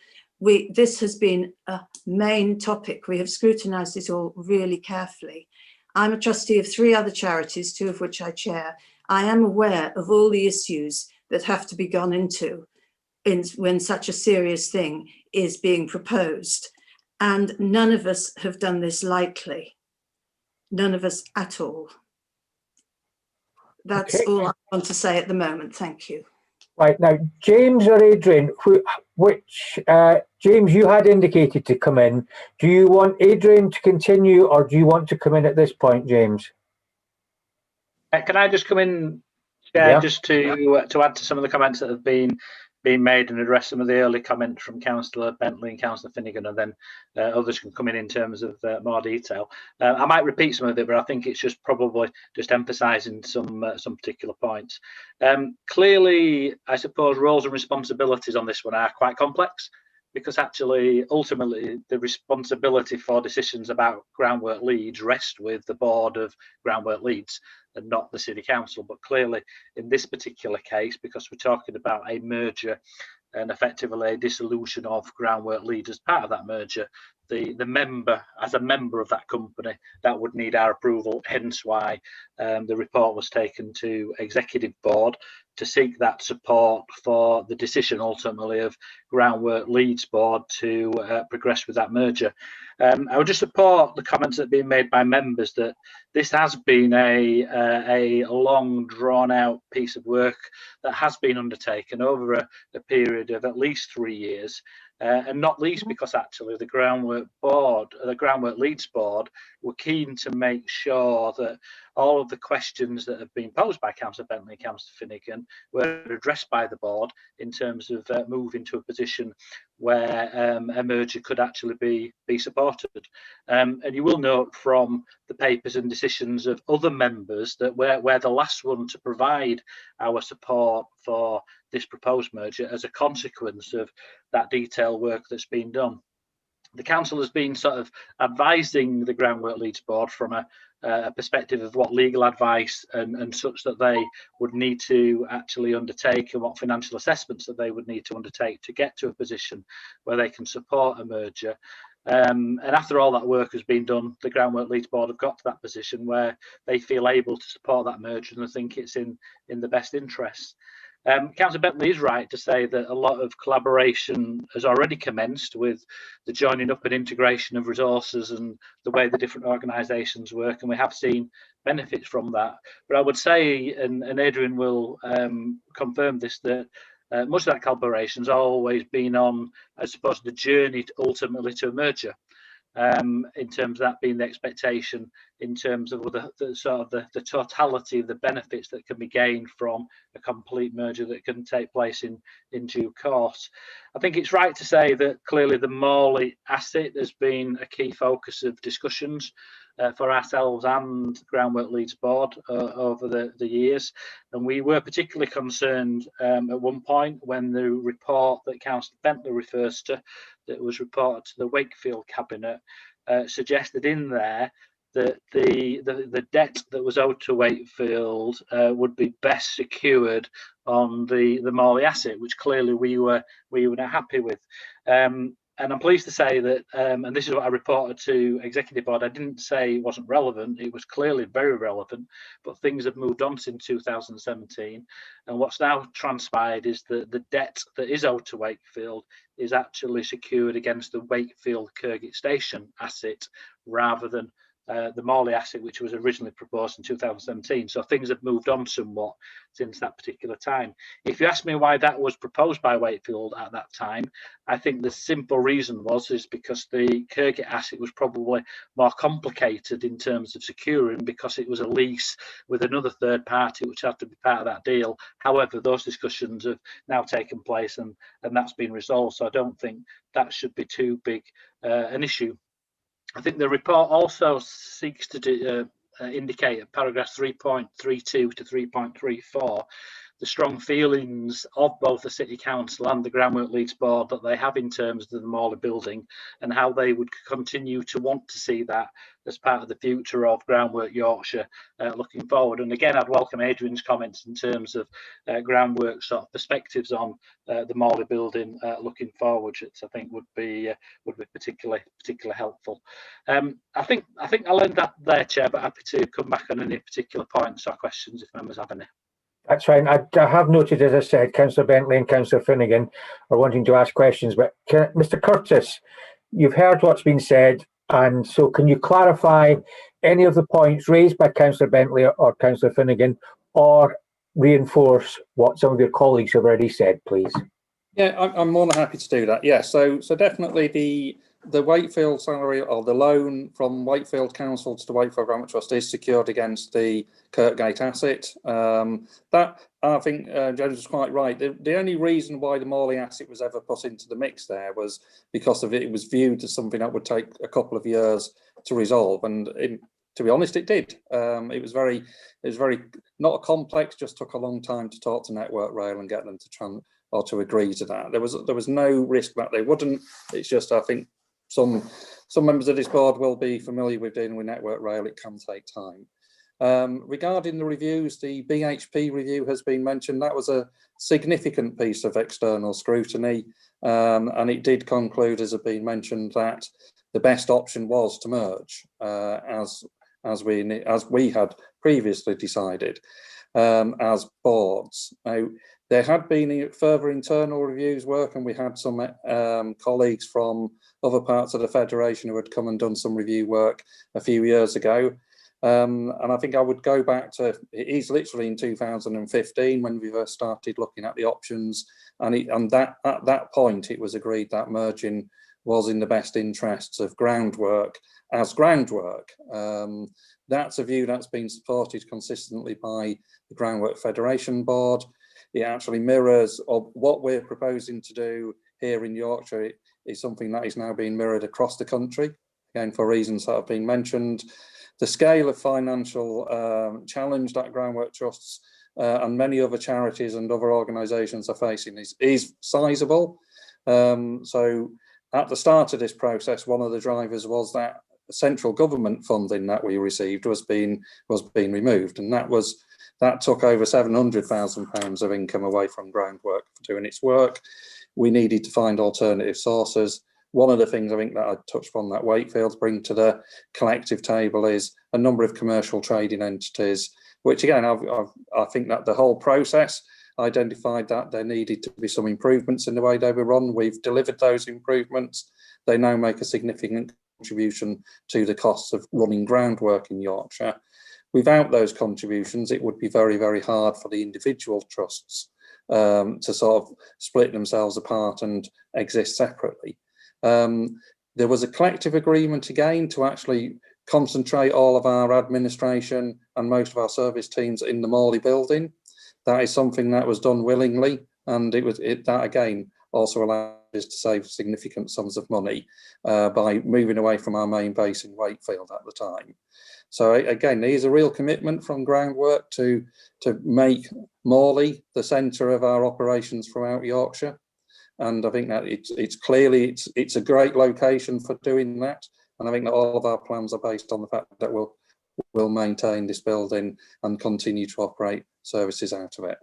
this has been a main topic. We have scrutinised it all really carefully. I'm a trustee of 3 other charities, 2 of which I chair. I am aware of all the issues that have to be gone into when such a serious thing is being proposed. And none of us have done this lightly. None of us at all. That's all I want to say at the moment. Thank you. Right, now, James or Adrian, James, you had indicated to come in. Do you want Adrian to continue, or do you want to come in at this point, James? Can I just come in, Chair, Yeah. just to add to some of the comments that have been made and address some of the early comments from Councillor Bentley and Councillor Finnegan, and then others can come in terms of more detail. I might repeat some of it, but I think it's just probably just emphasising some particular points. Clearly, I suppose roles and responsibilities on this one are quite complex, because actually, ultimately, the responsibility for decisions about Groundwork Leeds rest with the board of Groundwork Leeds and not the City Council. But clearly, in this particular case, because we're talking about a merger and effectively a dissolution of Groundwork Leeds as part of that merger, the member, as a member of that company, that would need our approval, hence why the report was taken to Executive Board to seek that support for the decision ultimately of Groundwork Leeds Board to progress with that merger. I would just support the comments that have been made by members that this has been a long drawn out piece of work that has been undertaken over a period of at least 3 years. And not least because actually the Groundwork Board the Groundwork Leeds board were keen to make sure that all of the questions that have been posed by Councillor Bentley and Councillor Finnegan were addressed by the board in terms of moving to a position where a merger could actually be supported. And you will note from the papers and decisions of other members that we're the last one to provide our support for this proposed merger as a consequence of that detailed work that's been done. The council has been sort of advising the Groundwork Leeds board from a perspective of what legal advice and such that they would need to actually undertake, and what financial assessments that they would need to undertake to get to a position where they can support a merger. And after all that work has been done, the Groundwork Leeds board have got to that position where they feel able to support that merger, and I think it's in the best interests. Councillor Bentley is right to say that a lot of collaboration has already commenced with the joining up and integration of resources and the way the different organisations work, and we have seen benefits from that. But I would say, and Adrian will confirm this, that much of that collaboration has always been on, I suppose, the journey ultimately to a merger. In terms of that being the expectation, in terms of the totality of the benefits that can be gained from a complete merger that can take place in due course. I think it's right to say that clearly the Morley asset has been a key focus of discussions for ourselves and Groundwork Leeds board over the years, and we were particularly concerned at one point when the report that Councillor Bentley refers to, that was reported to the Wakefield Cabinet, suggested in there that the debt that was owed to Wakefield would be best secured on the Morley asset, which clearly we were not happy with. And I'm pleased to say that, and this is what I reported to Executive Board, I didn't say it wasn't relevant, it was clearly very relevant, but things have moved on since 2017. And what's now transpired is that the debt that is owed to Wakefield is actually secured against the Wakefield Kirkgate Station asset rather than the Morley asset, which was originally proposed in 2017. So things have moved on somewhat since that particular time. If you ask me why that was proposed by Wakefield at that time, I think the simple reason is because the Kirkgate asset was probably more complicated in terms of securing, because it was a lease with another third party which had to be part of that deal. However, those discussions have now taken place and that's been resolved. So I don't think that should be too big an issue. I think the report also seeks to indicate at paragraphs 3.32 to 3.34 the strong feelings of both the City Council and the Groundwork Leeds Board that they have in terms of the Morley building, and how they would continue to want to see that as part of the future of Groundwork Yorkshire looking forward. And again, I'd welcome Adrian's comments in terms of Groundwork sort of perspectives on the Morley building looking forward, which I think would be particularly helpful. I think I'll end that there, Chair, but happy to come back on any particular points or questions if members have any. That's fine. I have noted, as I said, Councillor Bentley and Councillor Finnegan are wanting to ask questions, but Mr. Curtis, you've heard what's been said, and so can you clarify any of the points raised by Councillor Bentley or Councillor Finnegan, or reinforce what some of your colleagues have already said, please? Yeah, I'm more than happy to do that. Yeah, so definitely the Wakefield salary, or the loan from Wakefield Council to the Wakefield Groundwork Trust, is secured against the Kirkgate asset. That, I think James was quite right. The only reason why the Morley asset was ever put into the mix there was because of it was viewed as something that would take a couple of years to resolve, and to be honest, it did. It was very not complex. Just took a long time to talk to Network Rail and get them to agree to that. There was no risk that they wouldn't. It's just, I think some members of this board will be familiar with dealing with Network Rail. It can take time. Regarding the reviews, the BHP review has been mentioned. That was a significant piece of external scrutiny, and it did conclude, as had been mentioned, that the best option was to merge, as we had previously decided as boards. Now, there had been further internal reviews work, and we had some colleagues from other parts of the Federation who had come and done some review work a few years ago. And I think I would go back to, it is literally in 2015 when we first started looking at the options, and at that point it was agreed that merging was in the best interests of groundwork as groundwork. That's a view that's been supported consistently by the Groundwork Federation Board. It actually mirrors of what we're proposing to do here in Yorkshire. It is something that is now being mirrored across the country, again for reasons that have been mentioned. The scale of financial challenge that groundwork trusts and many other charities and other organisations are facing is sizable. So at the start of this process, one of the drivers was that central government funding that we received was being removed, and that took over £700,000 of income away from groundwork for doing its work. We needed to find alternative sources. One of the things I think that I touched on that Wakefield's bring to the collective table is a number of commercial trading entities, which again, I think that the whole process identified that there needed to be some improvements in the way they were run. We've delivered those improvements. They now make a significant contribution to the costs of running groundwork in Yorkshire. Without those contributions, it would be very, very hard for the individual trusts to sort of split themselves apart and exist separately. There was a collective agreement again to actually concentrate all of our administration and most of our service teams in the Morley building. That is something that was done willingly, and that again also allowed us to save significant sums of money by moving away from our main base in Wakefield at the time. So again, there's a real commitment from Groundwork to make Morley the centre of our operations throughout Yorkshire, and I think that it's a great location for doing that. And I think that all of our plans are based on the fact that we'll maintain this building and continue to operate services out of it.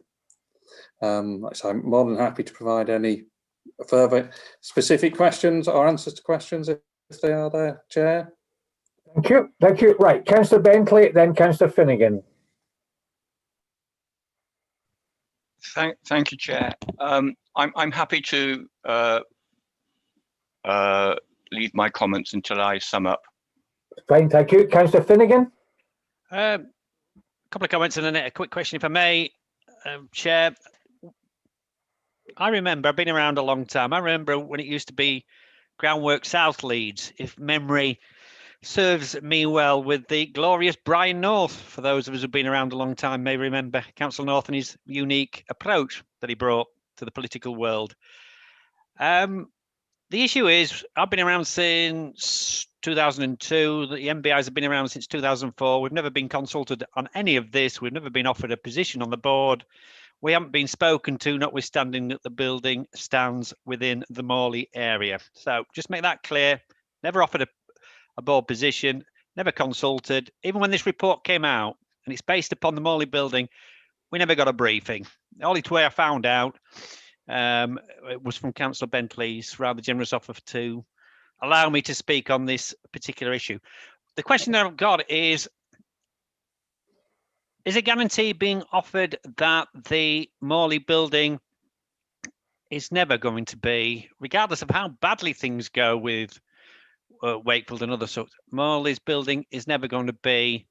So I'm more than happy to provide any further specific questions or answers to questions if they are there, Chair. Thank you. Right, Councillor Bentley, then Councillor Finnegan. Thank you, Chair. I'm happy to leave my comments until I sum up. Fine, thank you. Councillor Finnegan. A couple of comments and then a quick question, if I may. Chair, I remember, I've been around a long time. I remember when it used to be Groundwork South Leeds, if memory serves me well, with the glorious Brian North. For those of us who've been around a long time may remember Councillor North and his unique approach that he brought to the political world. The issue is, I've been around since 2002. The MBIs have been around since 2004. We've never been consulted on any of this. We've never been offered a position on the board. We haven't been spoken to, notwithstanding that the building stands within the Morley area. So just make that clear. Never offered a board position, never consulted. Even when this report came out, and it's based upon the Morley building, we never got a briefing. The only way I found out it was from Councillor Bentley's rather generous offer to allow me to speak on this particular issue. The question that I've got is a guarantee being offered that the Morley building is never going to be, regardless of how badly things go with Wakefield and other sorts, Morley's building is never going to be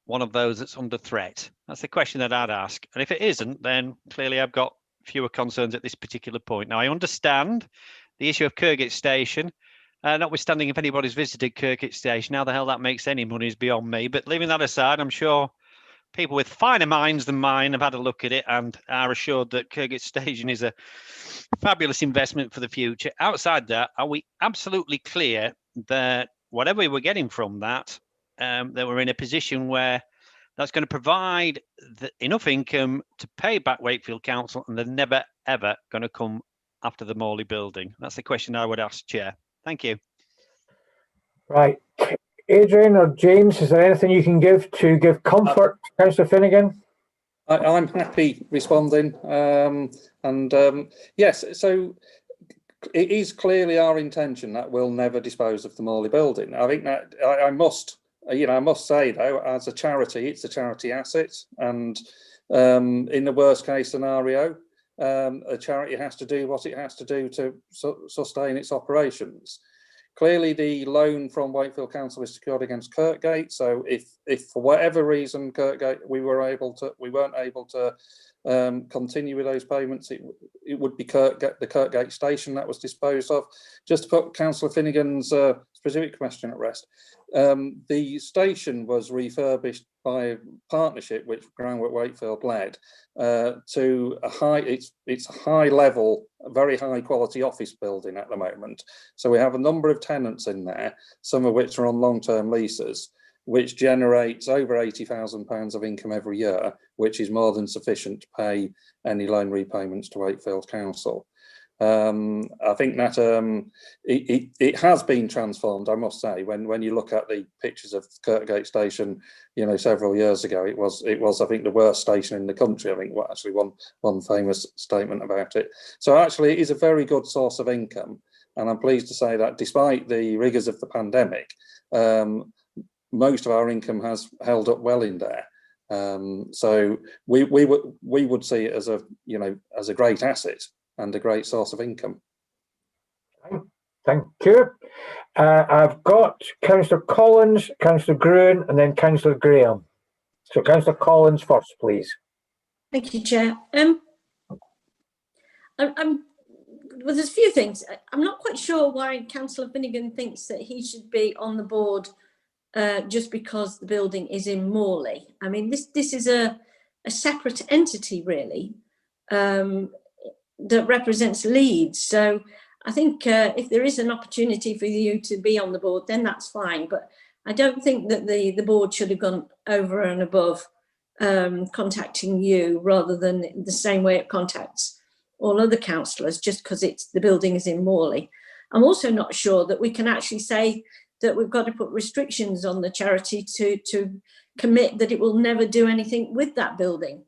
one of those that's under threat? That's the question that I'd ask. And if it isn't, then clearly I've got fewer concerns at this particular point. Now, I understand the issue of Kirkgate Station, notwithstanding if anybody's visited Kirkgate Station, how the hell that makes any money is beyond me. But leaving that aside, I'm sure people with finer minds than mine have had a look at it and are assured that Kirkgate Station is a fabulous investment for the future. Outside that, are we absolutely clear that whatever we were getting from that, that we're in a position where that's going to provide enough income to pay back Wakefield Council, and they're never, ever going to come after the Morley building? That's the question I would ask, Chair. Thank you. Right. Adrian or James, is there anything you can give to give comfort to Councillor Finnegan? I'm happy responding. Yes, so it is clearly our intention that we'll never dispose of the Morley building. I think that I must say though, as a charity, it's a charity asset, and in the worst case scenario, a charity has to do what it has to do to sustain its operations. Clearly, the loan from Wakefield Council is secured against Kirkgate. So, if for whatever reason Kirkgate we weren't able to continue with those payments, it would be the Kirkgate station that was disposed of. Just to put Councillor Finnegan's specific question at rest, the station was refurbished by a partnership which Groundwork Wakefield led to a it's a high level, very high quality office building at the moment. So we have a number of tenants in there, some of which are on long-term leases, which generates over £80,000 of income every year, which is more than sufficient to pay any loan repayments to Wakefield Council. I think that it has been transformed, I must say. When you look at the pictures of Kirkgate Station, you know, several years ago, it was I think the worst station in the country. I think actually one famous statement about it. So actually, it is a very good source of income, and I'm pleased to say that despite the rigours of the pandemic, most of our income has held up well in there. So we would see it as a great asset and a great source of income. Thank you. I've got Councillor Collins, Councillor Gruen, and then Councillor Graham. So Councillor Collins first, please. Thank you, Chair. Well, there's a few things. I'm not quite sure why Councillor Finnegan thinks that he should be on the board just because the building is in Morley. I mean, this is a separate entity, really, that represents Leeds. So I think if there is an opportunity for you to be on the board, then that's fine. But I don't think that the board should have gone over and above contacting you rather than the same way it contacts all other councillors just because the building is in Morley. I'm also not sure that we can actually say that we've got to put restrictions on the charity to commit that it will never do anything with that building.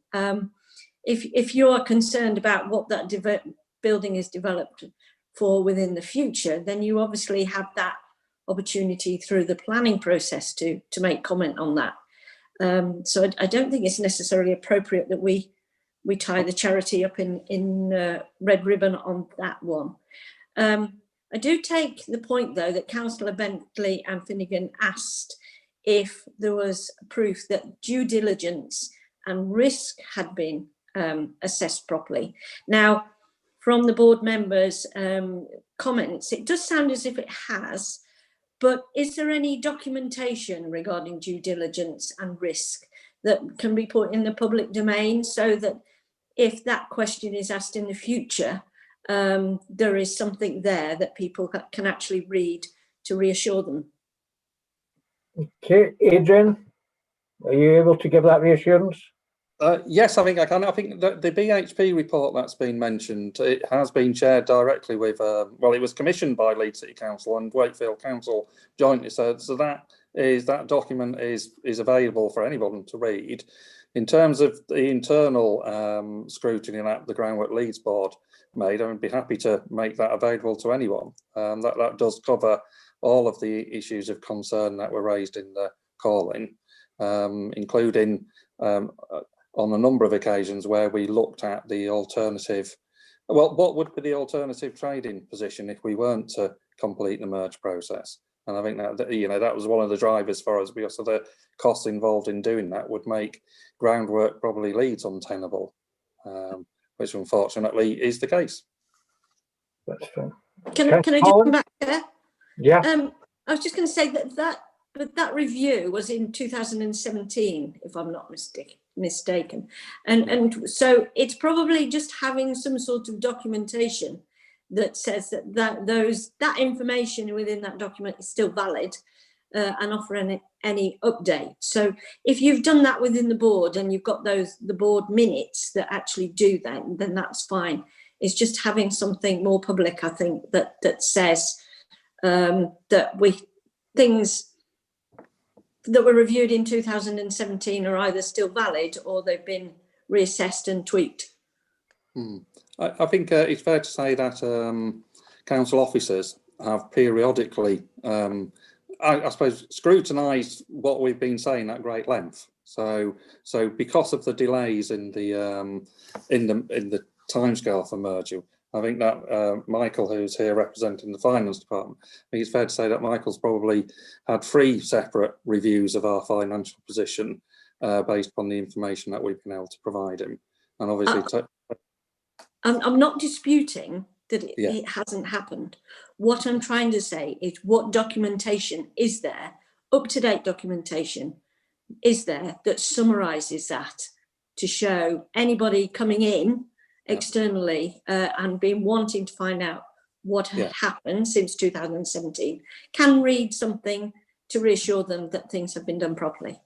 If you are concerned about what that building is developed for within the future, then you obviously have that opportunity through the planning process to make comment on that. So I don't think it's necessarily appropriate that we tie the charity up in red ribbon on that one. I do take the point, though, that Councillor Bentley and Finnegan asked if there was proof that due diligence and risk had been assessed properly. Now, from the board members' comments, it does sound as if it has, but is there any documentation regarding due diligence and risk that can be put in the public domain so that if that question is asked in the future, there is something there that people can actually read to reassure them? Okay, Adrian, are you able to give that reassurance? Yes, I think I can. I think the BHP report that's been mentioned, it has been shared directly with, well, it was commissioned by Leeds City Council and Wakefield Council jointly. So that document is available for anyone to read. In terms of the internal scrutiny that the Groundwork Leeds board made, I would be happy to make that available to anyone. That does cover all of the issues of concern that were raised in the call-in, including on a number of occasions where we looked at the alternative, well, what would be the alternative trading position if we weren't to complete the merge process? And I think that, you know, that was one of the drivers for us, because of the costs involved in doing that would make Groundwork probably Leeds untenable, which unfortunately is the case. That's fair. Can I just come back there? Yeah. I was just going to say that review was in 2017, if I'm not mistaken, and so it's probably just having some sort of documentation that says that information within that document is still valid and offer any update. So if you've done that within the board and you've got the board minutes that actually do that, then that's fine. It's just having something more public, I think, that says that things that were reviewed in 2017 are either still valid or they've been reassessed and tweaked. I think it's fair to say that council officers have periodically, I suppose, scrutinised what we've been saying at great length. So because of the delays in the timescale for merger, I think that Michael, who's here representing the finance department, I think it's fair to say that Michael's probably had 3 separate reviews of our financial position based upon the information that we've been able to provide him. And obviously, I'm not disputing that Yeah. it hasn't happened. What I'm trying to say is what documentation is there, up-to-date documentation is there that summarises that to show anybody coming in externally and been wanting to find out what had happened since 2017 can read something to reassure them that things have been done properly.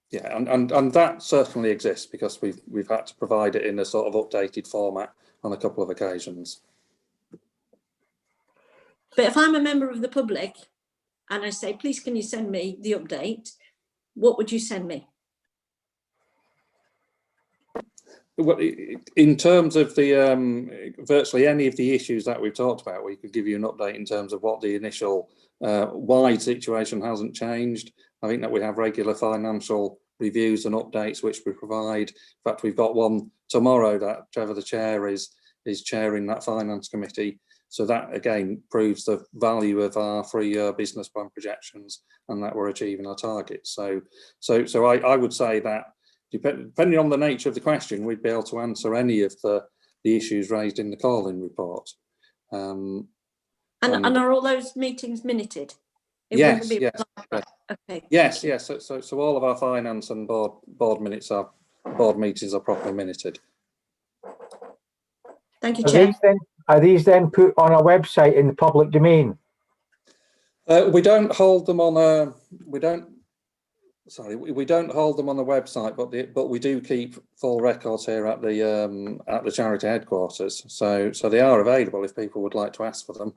Yeah, and that certainly exists because we've had to provide it in a sort of updated format on a couple of occasions. But if I'm a member of the public and I say, please can you send me the update, what would you send me? In terms of the virtually any of the issues that we've talked about, we could give you an update in terms of what the initial wide situation hasn't changed. I think that we have regular financial reviews and updates which we provide. In fact, we've got one tomorrow that Trevor, the chair, is chairing that finance committee. So that again proves the value of our 3-year business plan projections and that we're achieving our targets. So I would say that depending on the nature of the question, we'd be able to answer any of the issues raised in the call-in report. And are all those meetings minuted? Yes. Okay. Yes. So all of our finance and board meetings are properly minuted. Thank you, Chair. Are these then put on a website in the public domain? We don't hold them on a. We don't hold them on the website, but we do keep full records here at the charity headquarters. So they are available if people would like to ask for them.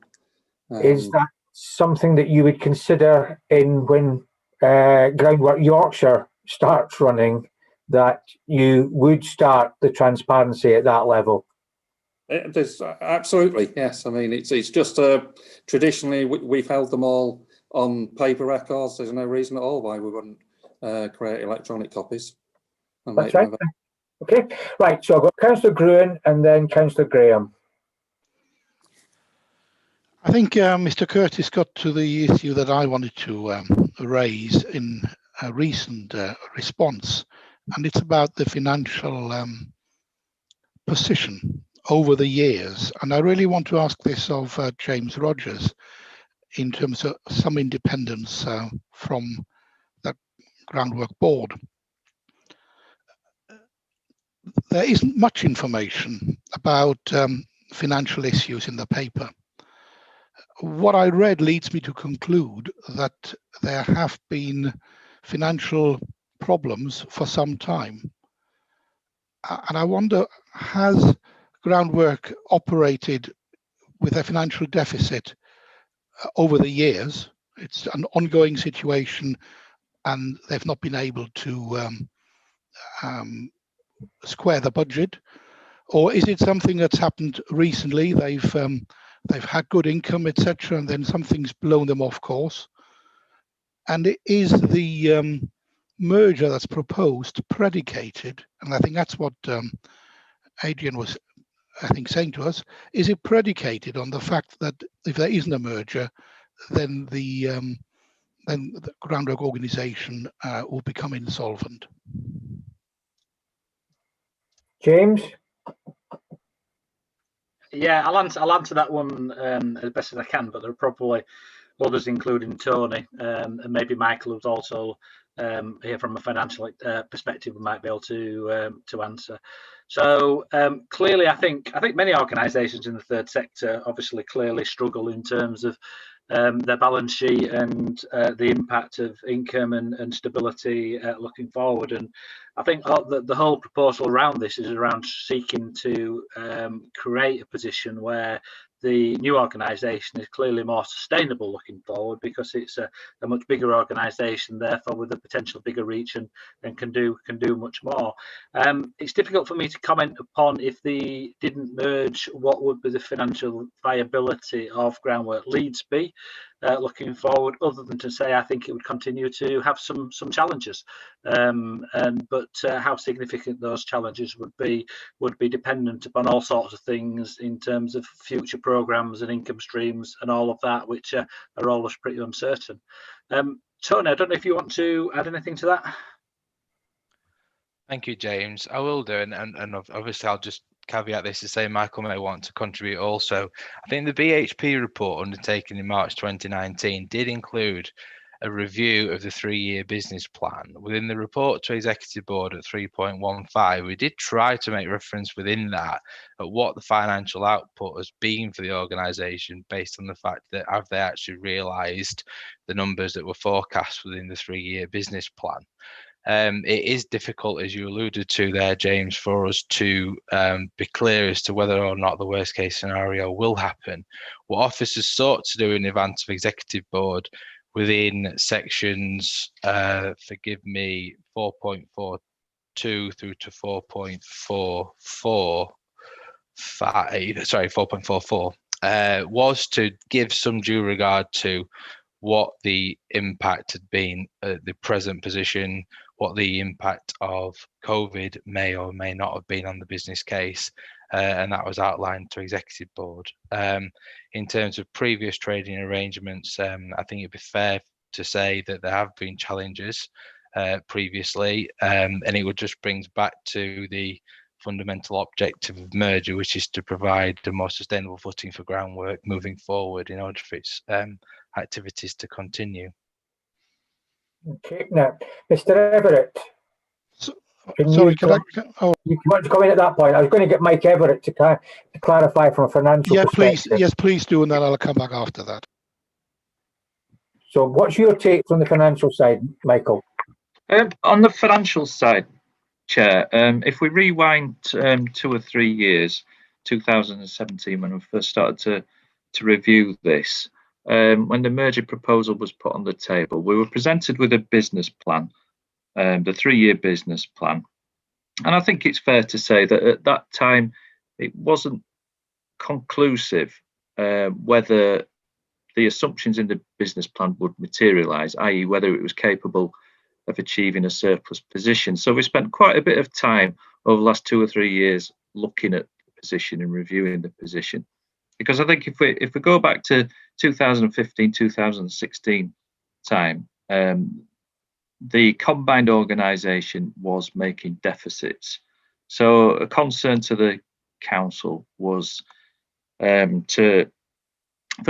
Is that something that you would consider when Groundwork Yorkshire starts running, that you would start the transparency at that level? There's absolutely, yes. I mean, it's just traditionally we've held them all on paper records. There's no reason at all why we wouldn't create electronic copies. That's right. Okay, right. So I've got Councillor Gruen and then Councillor Graham. I think Mr. Curtis got to the issue that I wanted to raise in a recent response, and it's about the financial position over the years. And I really want to ask this of James Rogers in terms of some independence from that Groundwork board. There isn't much information about financial issues in the paper. What I read leads me to conclude that there have been financial problems for some time. And I wonder, has Groundwork operated with a financial deficit over the years? It's an ongoing situation and they've not been able to square the budget, or is it something that's happened recently? They've had good income, etc., and then something's blown them off course. And it is the merger that's proposed predicated, and I think that's what Adrian was, I think, saying to us. Is it predicated on the fact that if there isn't a merger, then the Groundwork organisation will become insolvent? James? Yeah, I'll answer that one as best as I can, but there are probably others, including Tony and maybe Michael, who's also here from a financial perspective, might be able to answer. So clearly, I think many organisations in the third sector obviously clearly struggle in terms of their balance sheet and the impact of income and stability looking forward. And I think the whole proposal around this is around seeking to create a position where the new organisation is clearly more sustainable looking forward, because it's a much bigger organisation, therefore with a potential bigger reach and can do much more. It's difficult for me to comment upon if they didn't merge, what would be the financial viability of Groundwork Leeds be looking forward, other than to say I think it would continue to have some challenges, but how significant those challenges would be dependent upon all sorts of things in terms of future programmes and income streams and all of that, which are always pretty uncertain. Tony, I don't know if you want to add anything to that. Thank you, James. I will do, and obviously I'll just caveat this to say Michael may want to contribute also. I think the BHP report undertaken in March 2019 did include a review of the 3-year business plan. Within the report to Executive Board at 3.15, we did try to make reference within that at what the financial output has been for the organisation based on the fact that have they actually realised the numbers that were forecast within the 3-year business plan. It is difficult, as you alluded to there, James, for us to be clear as to whether or not the worst case scenario will happen. What officers sought to do in advance of Executive Board within sections, forgive me, 4.42 through to 4.44, was to give some due regard to what the impact had been at the present position, what the impact of COVID may or may not have been on the business case, and that was outlined to Executive Board. In terms of previous trading arrangements, I think it'd be fair to say that there have been challenges previously, and it would just brings back to the fundamental objective of merger, which is to provide a more sustainable footing for groundwork moving forward in order for its activities to continue. Okay, now, Mr. Everett. Sorry, can I? Oh. You want to come in at that point? I was going to get Mike Everett to clarify from a financial perspective. Yes, please do, and then I'll come back after that. So what's your take from the financial side, Michael? On the financial side, Chair, if we rewind 2 or 3 years, 2017, when we first started to review this, when the merger proposal was put on the table, we were presented with a business plan, the 3-year business plan. And I think it's fair to say that at that time, it wasn't conclusive whether the assumptions in the business plan would materialise, i.e. whether it was capable of achieving a surplus position. So we spent quite a bit of time over the last 2 or 3 years looking at the position and reviewing the position. Because I think if we go back to 2015, 2016 time, the combined organisation was making deficits. So a concern to the council was for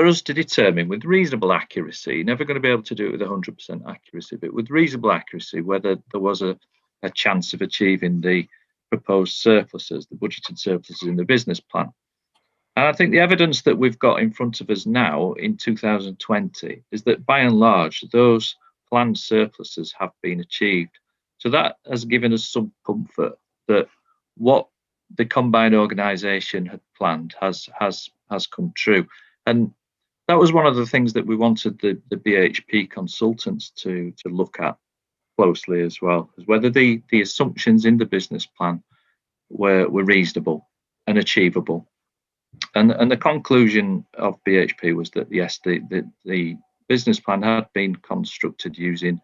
us to determine with reasonable accuracy, never going to be able to do it with 100% accuracy, but with reasonable accuracy, whether there was a chance of achieving the proposed surpluses, the budgeted surpluses in the business plan. And I think the evidence that we've got in front of us now in 2020 is that by and large, those planned surpluses have been achieved. So that has given us some comfort that what the combined organisation had planned has come true. And that was one of the things that we wanted the BHP consultants to look at closely as well, is whether the assumptions in the business plan were reasonable and achievable. And the conclusion of BHP was that yes, the business plan had been constructed using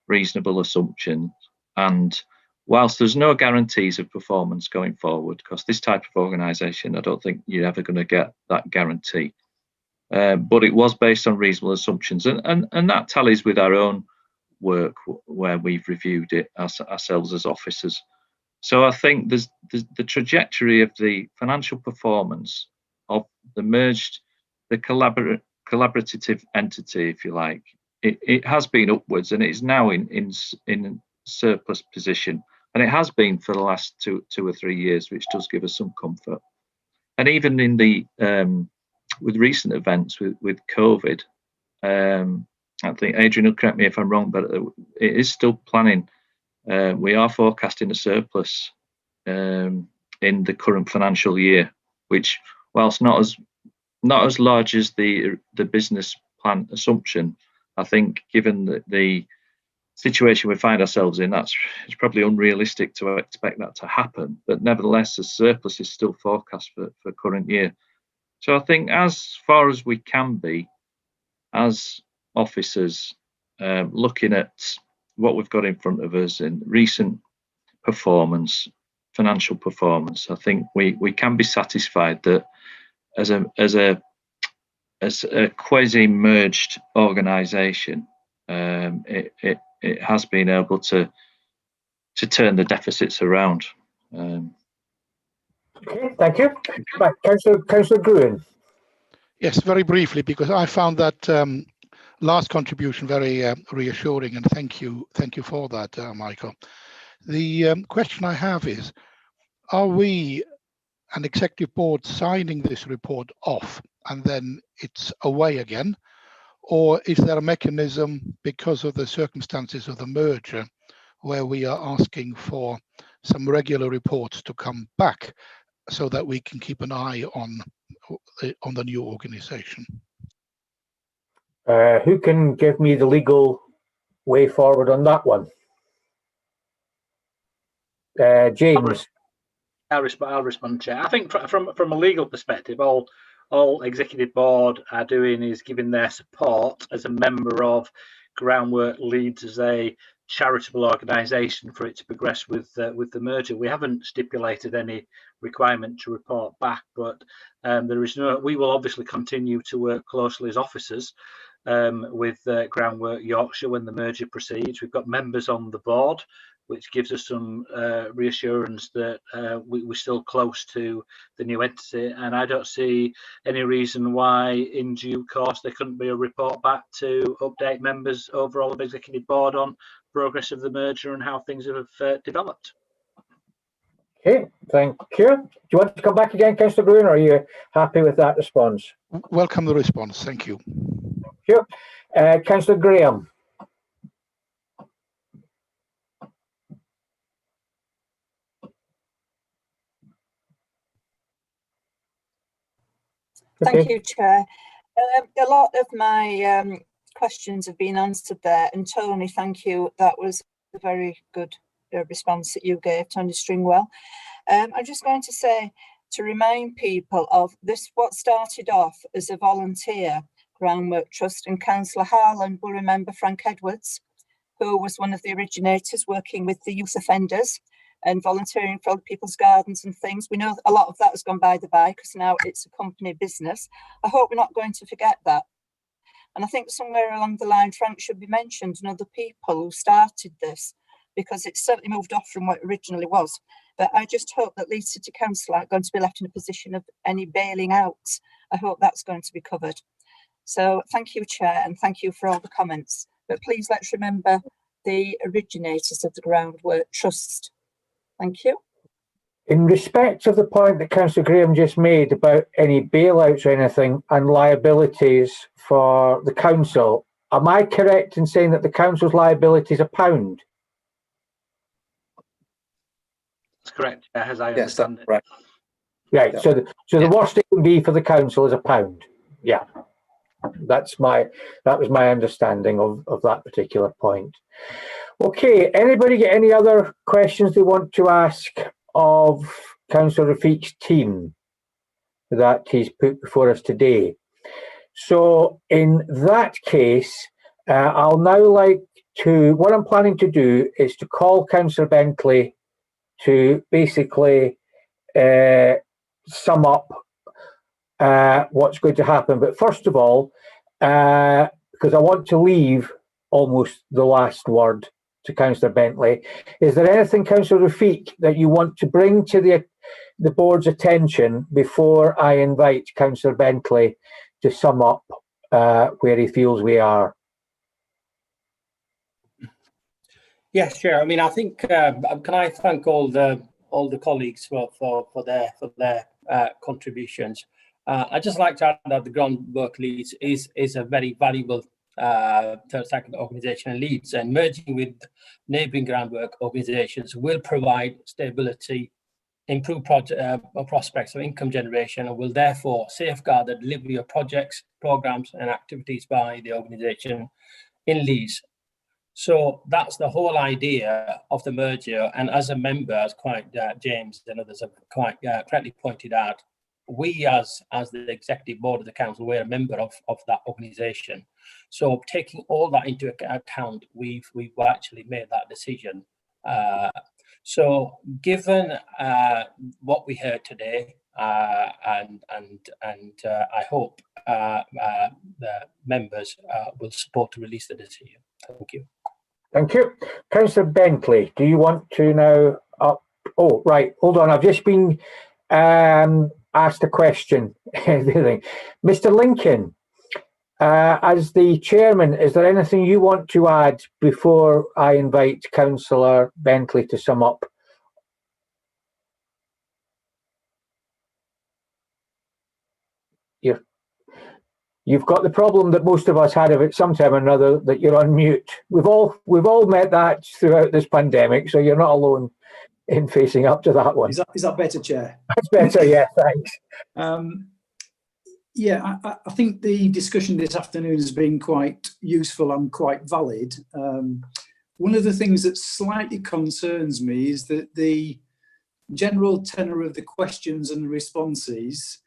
reasonable assumptions, and whilst there's no guarantees of performance going forward, because this type of organisation, I don't think you're ever going to get that guarantee. But it was based on reasonable assumptions, and that tallies with our own work where we've reviewed it ourselves as officers. So I think there's the trajectory of the financial performance of the merged, the collaborative entity, if you like. It has been upwards, and it is now in surplus position, and it has been for the last two or 3 years, which does give us some comfort. And even in the with recent events with COVID, I think Adrian will correct me if I'm wrong, but it is still planning. We are forecasting a surplus in the current financial year, which, whilst not as large as the business plan assumption, I think given the situation we find ourselves in, it's probably unrealistic to expect that to happen. But nevertheless, a surplus is still forecast for current year. So I think as far as we can be as officers, looking at what we've got in front of us in recent performance, financial performance, I think we can be satisfied that as a quasi-merged organisation, it has been able to turn the deficits around. Okay, thank you. Right, Councillor Gruen. Yes, very briefly, because I found that last contribution very reassuring, and thank you for that, Michael. The question I have is, are we, an executive board, signing this report off and then it's away again? Or is there a mechanism, because of the circumstances of the merger, where we are asking for some regular reports to come back so that we can keep an eye on the new organisation? Who can give me the legal way forward on that one? James. I'll respond, Chair. I think from a legal perspective, all executive board are doing is giving their support as a member of Groundwork Leeds as a charitable organisation for it to progress with the merger. We haven't stipulated any requirement to report back, but there is no. We will obviously continue to work closely as officers with Groundwork Yorkshire when the merger proceeds. We've got members on the board, which gives us some reassurance that we're still close to the new entity. And I don't see any reason why in due course there couldn't be a report back to update members overall of Executive Board on progress of the merger and how things have developed. Okay, thank you. Do you want to come back again, Councillor Gruen, or are you happy with that response? Welcome the response, thank you. Sure. Councillor Graham. Thank you, Chair. A lot of my questions have been answered there, and Tony, thank you. That was a very good response that you gave, Tony Stringwell. I'm just going to say, to remind people of this, what started off as a volunteer Groundwork Trust, and Councillor Harlan will remember Frank Edwards, who was one of the originators working with the youth offenders and volunteering for other people's gardens and things. We know a lot of that has gone by the by because now it's a company business. I hope we're not going to forget that. And I think somewhere along the line, Frank should be mentioned and other people who started this, because it's certainly moved off from what it originally was. But I just hope that Leeds City Council aren't going to be left in a position of any bailing out. I hope that's going to be covered. So thank you, Chair, and thank you for all the comments. But please let's remember the originators of the Groundwork Trust. Thank you. In respect of the point that Councillor Graham just made about any bailouts or anything and liabilities for the council, am I correct in saying that the council's liability is £1? That's correct, as I understand it. Right. Right. Yeah. So the worst it can be for the council is £1. Yeah. That was my understanding of that particular point. Okay, anybody get any other questions they want to ask of Councillor Rafique's team that he's put before us today? So in that case, I'll now like to, what I'm planning to do is to call Councillor Bentley to basically sum up what's going to happen. But first of all, because I want to leave almost the last word to Councillor Bentley, is there anything, Councillor Rafique, that you want to bring to the board's attention before I invite Councillor Bentley to sum up where he feels we are? Yes, Chair. I mean, I think can I thank all the colleagues for their contributions. I'd just like to add that the Groundwork Leeds is a very valuable third sector organisation in Leeds, and merging with neighbouring groundwork organisations will provide stability, improve prospects of income generation, and will therefore safeguard the delivery of projects, programmes and activities by the organisation in Leeds. So that's the whole idea of the merger. And as a member, as quite James and others have quite correctly pointed out, we as the executive board of the council, we're a member of that organisation. So taking all that into account, we've actually made that decision. So given what we heard today, and I hope the members will support to release the decision. Thank you. Thank you. Councillor Bentley, do you want to now up? Oh, right. Hold on. I've just been asked a question. Mr. Lincoln, as the chairman, is there anything you want to add before I invite Councillor Bentley to sum up? You've got the problem that most of us had of it sometime or another, that you're on mute. We've all met that throughout this pandemic, so you're not alone in facing up to that one. Is that better, Chair? That's better, yeah, thanks. Yeah, I think the discussion this afternoon has been quite useful and quite valid. One of the things that slightly concerns me is that the general tenor of the questions and responses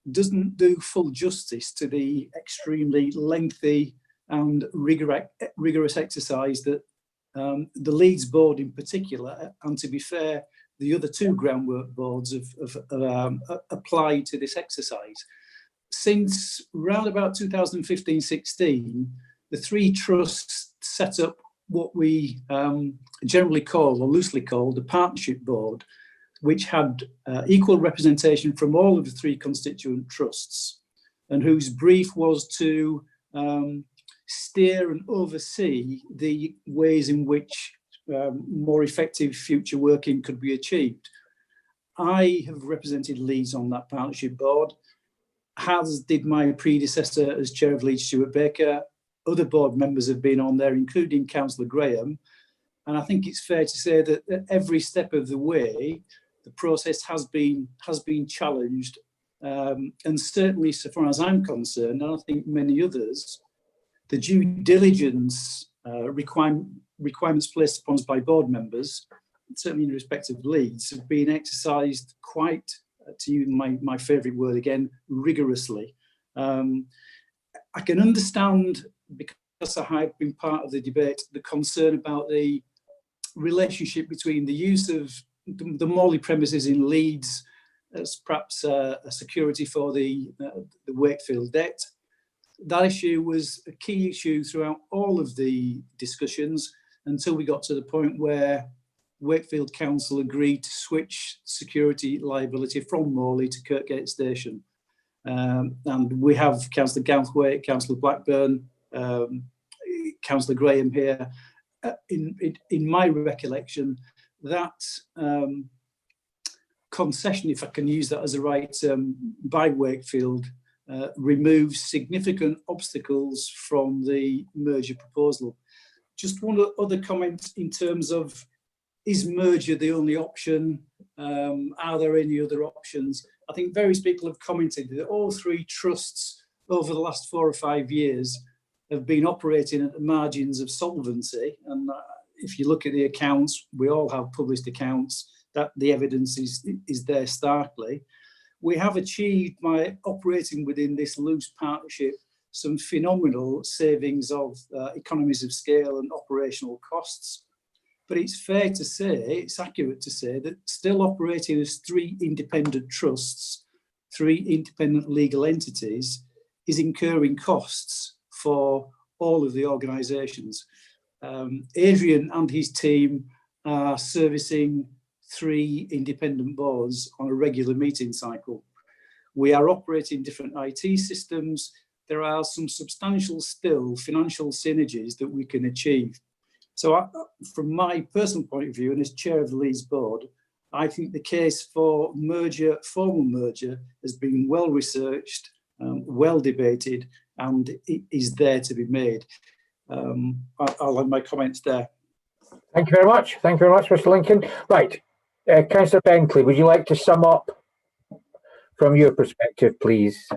doesn't do full justice to the extremely lengthy and rigorous exercise that the Leeds board in particular, and to be fair, the other two groundwork boards have applied to this exercise. Since round about 2015-16, the three trusts set up what we generally call, or loosely call, the partnership board, which had equal representation from all of the three constituent trusts, and whose brief was to steer and oversee the ways in which more effective future working could be achieved. I have represented Leeds on that partnership board, as did my predecessor as chair of Leeds, Stuart Baker. Other board members have been on there, including Councillor Graham. And I think it's fair to say that at every step of the way, the process has been challenged. And certainly, so far as I'm concerned, and I think many others, the due diligence requirements placed upon us by board members, certainly in respect of Leeds, have been exercised quite, to use my favourite word again, rigorously. I can understand, because I have been part of the debate, the concern about the relationship between the use of the Morley premises in Leeds as perhaps a security for the Wakefield debt. That issue was a key issue throughout all of the discussions until we got to the point where Wakefield Council agreed to switch security liability from Morley to Kirkgate Station. And we have Councillor Gouthwaite, Councillor Blackburn, Councillor Graham here. In my recollection, that concession, if I can use that as a right, by Wakefield, removes significant obstacles from the merger proposal. Just one other comment in terms of, is merger the only option? Are there any other options? I think various people have commented that all three trusts over the last 4 or 5 years have been operating at the margins of solvency. And if you look at the accounts, we all have published accounts, that the evidence is there starkly. We have achieved, by operating within this loose partnership, some phenomenal savings of economies of scale and operational costs. But it's fair to say, it's accurate to say, that still operating as three independent trusts, three independent legal entities, is incurring costs for all of the organisations. Adrian and his team are servicing 3 independent boards on a regular meeting cycle. We are operating different IT systems. There are some substantial still financial synergies that we can achieve. So from my personal point of view, and as chair of the Leeds board, I think the case for merger, formal merger, has been well researched, well debated, and it is there to be made. I'll have my comments there. Thank you very much. Thank you very much, Mr. Lincoln. Right, Councillor Bentley, would you like to sum up from your perspective, please?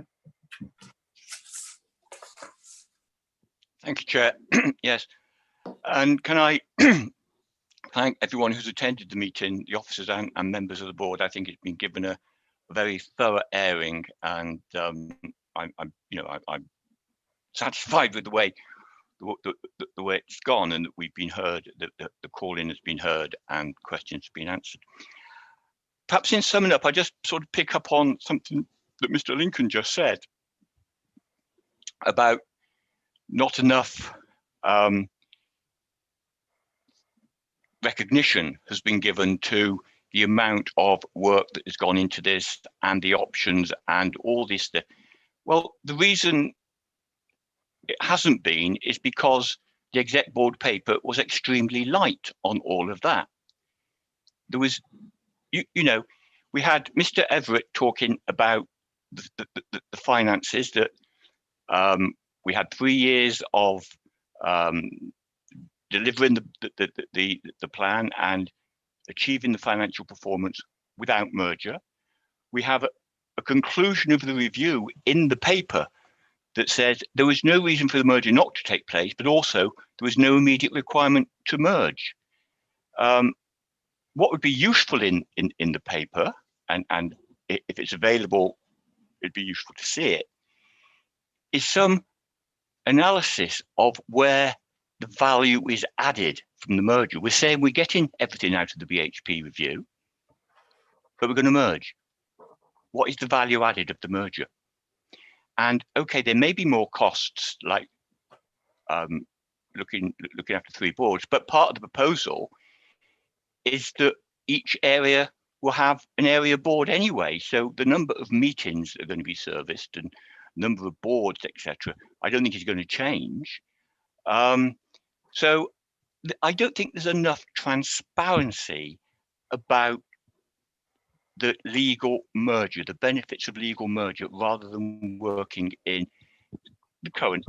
Thank you, Chair. Yes. And can I thank everyone who's attended the meeting, the officers and members of the board. I think it's been given a very thorough airing, and I'm satisfied with the way it's gone, and that we've been heard, the call-in has been heard, and questions have been answered. Perhaps in summing up, I just sort of pick up on something that Mr. Lincoln just said about not enough recognition has been given to the amount of work that has gone into this and the options and all this stuff. Well, the reason it hasn't been is because the exec board paper was extremely light on all of that. There was, you know, we had Mr. Everett talking about the finances, that we had 3 years of delivering the plan and achieving the financial performance without merger. We have a conclusion of the review in the paper that says there was no reason for the merger not to take place, but also there was no immediate requirement to merge. What would be useful in the paper, and if it's available, it'd be useful to see it, is some analysis of where the value is added from the merger. We're saying we're getting everything out of the BHP review, but we're going to merge. What is the value added of the merger? And okay, there may be more costs, like looking after 3 boards, but part of the proposal is that each area will have an area board anyway. So the number of meetings that are going to be serviced and number of boards, etc., I don't think is going to change. So I don't think there's enough transparency about the legal merger, the benefits of legal merger, rather than working in the current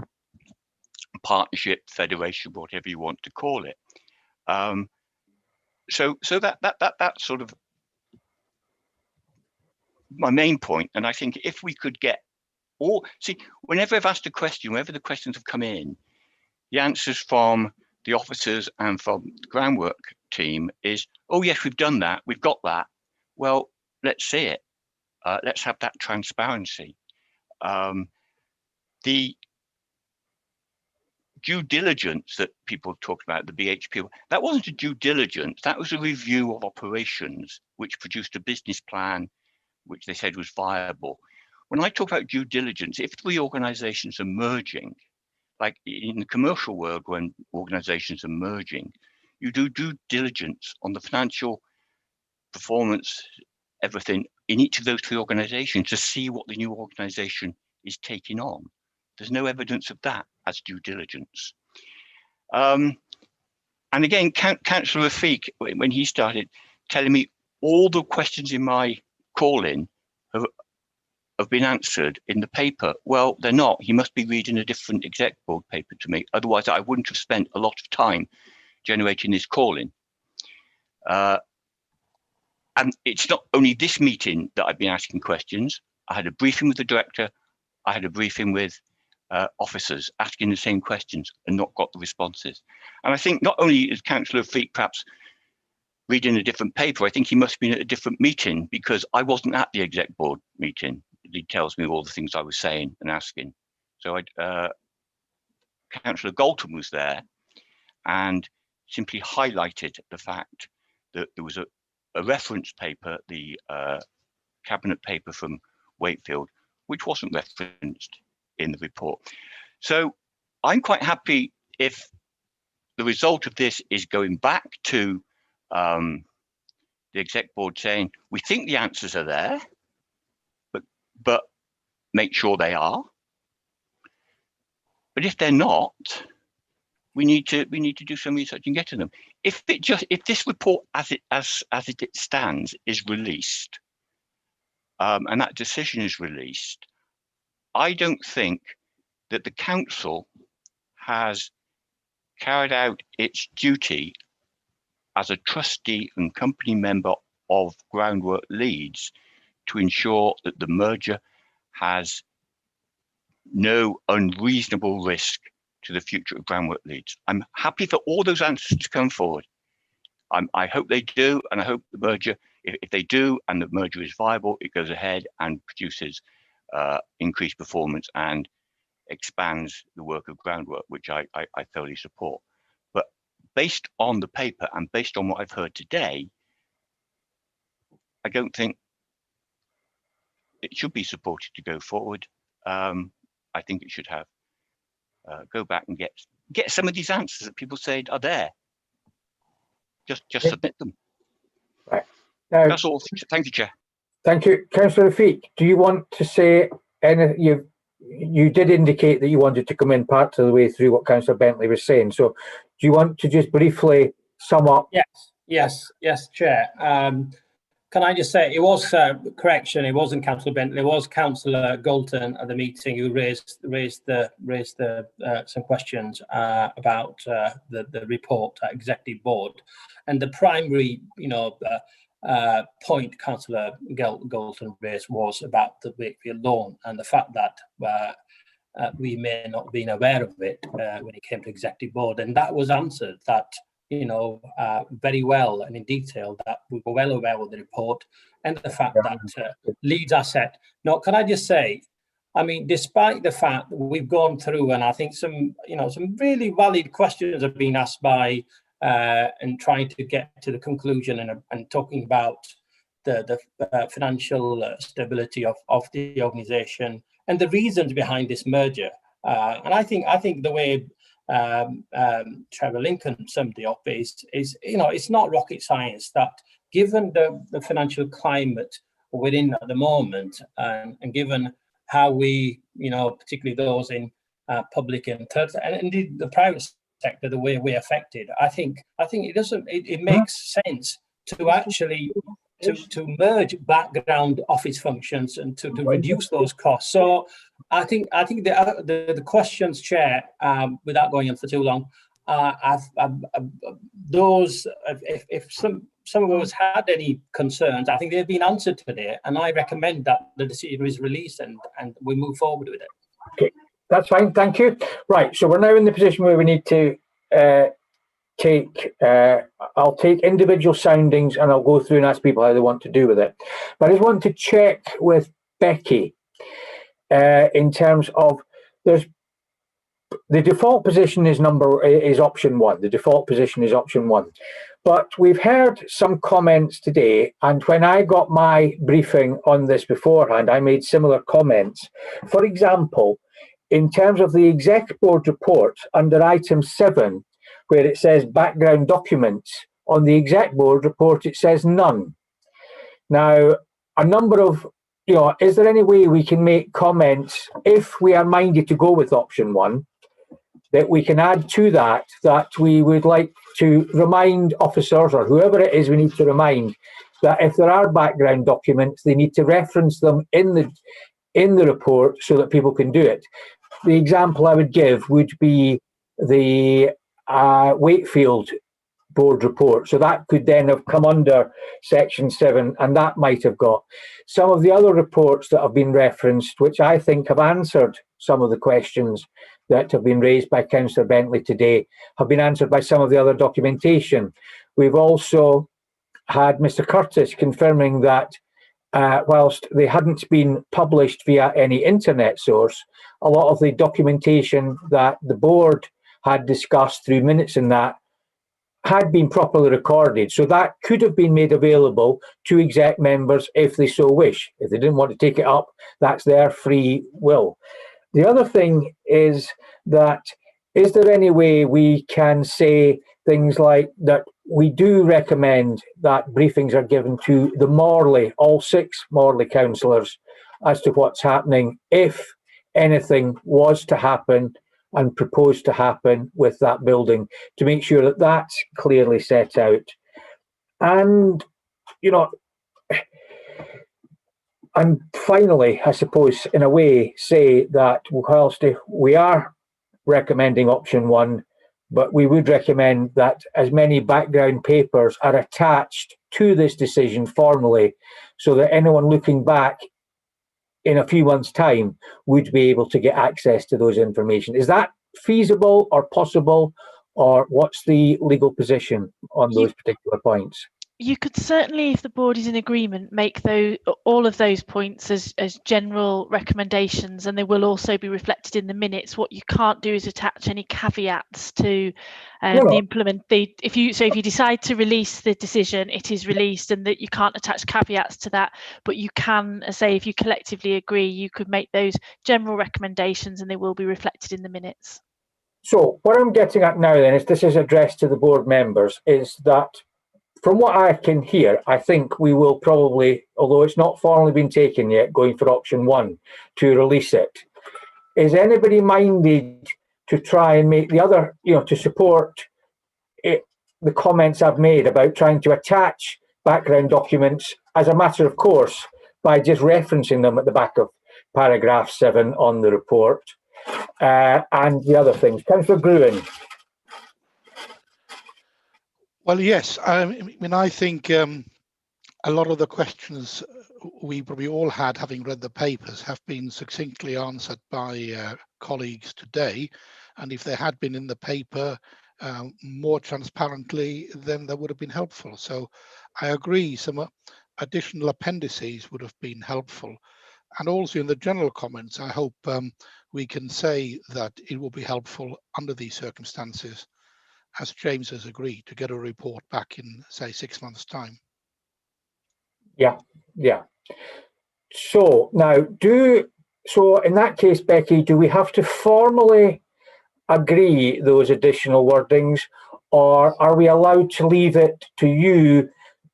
partnership, federation, whatever you want to call it. So that's sort of my main point. And I think if we could get whenever I've asked a question, whenever the questions have come in, the answers from the officers and from the groundwork team is, oh yes, we've done that, we've got that. Well, let's see it. Let's have that transparency. The due diligence that people talk about, the BHP, that wasn't a due diligence, that was a review of operations, which produced a business plan, which they said was viable. When I talk about due diligence, if 3 organizations are merging, like in the commercial world, when organizations are merging, you do due diligence on the financial performance, everything in each of those 3 organizations to see what the new organization is taking on. There's no evidence of that as due diligence. And again, Councillor Rafiq, when he started telling me all the questions in my call-in have been answered in the paper. Well, they're not. He must be reading a different exec board paper to me. Otherwise, I wouldn't have spent a lot of time generating this call-in. And it's not only this meeting that I've been asking questions. I had a briefing with the director. I had a briefing with officers asking the same questions and not got the responses. And I think not only is Councillor Rafiq perhaps reading a different paper, I think he must have been at a different meeting, because I wasn't at the exec board meeting. He tells me all the things I was saying and asking. So Councillor Galton was there and simply highlighted the fact that there was a reference paper, the cabinet paper from Wakefield, which wasn't referenced in the report. So I'm quite happy if the result of this is going back to the exec board saying, we think the answers are there, but make sure they are. But if they're not, we need to do some research and get to them. If this report as it stands is released, and that decision is released, I don't think that the council has carried out its duty as a trustee and company member of Groundwork Leeds to ensure that the merger has no unreasonable risk to the future of Groundwork Leeds. I'm happy for all those answers to come forward. I hope they do, and I hope the merger, if they do and the merger is viable, it goes ahead and produces increased performance and expands the work of Groundwork, which I thoroughly support. But based on the paper and based on what I've heard today, I don't think it should be supported to go forward. I think it should have go back and get some of these answers that people say are there. Just submit them. Right. Now, that's all. Thank you, Chair. Thank you. Councillor Rafiq, do you want to say anything? You did indicate that you wanted to come in part of the way through what Councillor Bentley was saying. So do you want to just briefly sum up? Yes, Chair. Can I just say, it was correction, it wasn't Councillor Bentley, it was Councillor Galton at the meeting who raised some questions about the report at Executive Board. And the primary, point Councillor Galton raised was about the Wakefield loan and the fact that we may not have been aware of it when it came to Executive Board. And that was answered, that very well and in detail, that we were well aware of the report and the fact that Leeds asset. Now, can I just say, I mean, despite the fact that we've gone through, and I think some really valid questions have been asked by and trying to get to the conclusion and talking about the financial stability of the organisation and the reasons behind this merger. And I think the way Trevor Lincoln summed it up is it's not rocket science that given the financial climate we're in at the moment, and given how we, particularly those in public and third, and indeed the private sector, the way we're affected, I think it makes sense to actually to merge background office functions and to reduce those costs. So I think the questions, Chair, without going on for too long, those if some of us had any concerns, I think they've been answered today, and I recommend that the decision is released and we move forward with it. Okay, that's fine. Thank you. Right, so we're now in the position where we need to I'll take individual soundings and I'll go through and ask people how they want to do with it. But I just want to check with Becky in terms of the default position is option 1. The default position is option 1. But we've heard some comments today, and when I got my briefing on this beforehand, I made similar comments. For example, in terms of the Exec Board report under item 7, where it says background documents, on the Exec Board report it says none. Now, a number of, is there any way we can make comments, if we are minded to go with option 1, that we can add to that we would like to remind officers, or whoever it is we need to remind, that if there are background documents, they need to reference them in the report so that people can do it. The example I would give would be the Wakefield Board report. So that could then have come under section 7, and that might have got some of the other reports that have been referenced, which I think have answered some of the questions that have been raised by Councillor Bentley today, have been answered by some of the other documentation. We've also had Mr. Curtis confirming that whilst they hadn't been published via any internet source, a lot of the documentation that the board had discussed through minutes and that had been properly recorded. So that could have been made available to exec members if they so wish. If they didn't want to take it up, that's their free will. The other thing is that, is there any way we can say things like that we do recommend that briefings are given to the Morley, all 6 Morley councillors, as to what's happening if anything was to happen and proposed to happen with that building, to make sure that that's clearly set out. And, and finally, I suppose, in a way, say that whilst we are recommending option 1, but we would recommend that as many background papers are attached to this decision formally, so that anyone looking back in a few months' time would be able to get access to those information. Is that feasible or possible, or what's the legal position on those particular points? You could certainly, if the board is in agreement, make all of those points as general recommendations, and they will also be reflected in the minutes. What you can't do is attach any caveats to if you decide to release the decision, it is released, and that you can't attach caveats to that. But you can say, if you collectively agree, you could make those general recommendations, and they will be reflected in the minutes. So what I'm getting at now then is, this is addressed to the board members, is that from what I can hear, I think we will probably, although it's not formally been taken yet, going for option 1 to release it. Is anybody minded to try and make the other, to support it, the comments I've made about trying to attach background documents as a matter of course by just referencing them at the back of paragraph 7 on the report, and the other things? Councillor Gruen. Well, yes. I mean, I think a lot of the questions we probably all had, having read the papers, have been succinctly answered by colleagues today. And if they had been in the paper more transparently, then that would have been helpful. So I agree, some additional appendices would have been helpful. And also in the general comments, I hope we can say that it will be helpful under these circumstances, as James has agreed, to get a report back in, say, 6 months' time. Yeah. So now, in that case, Becky, do we have to formally agree those additional wordings, or are we allowed to leave it to you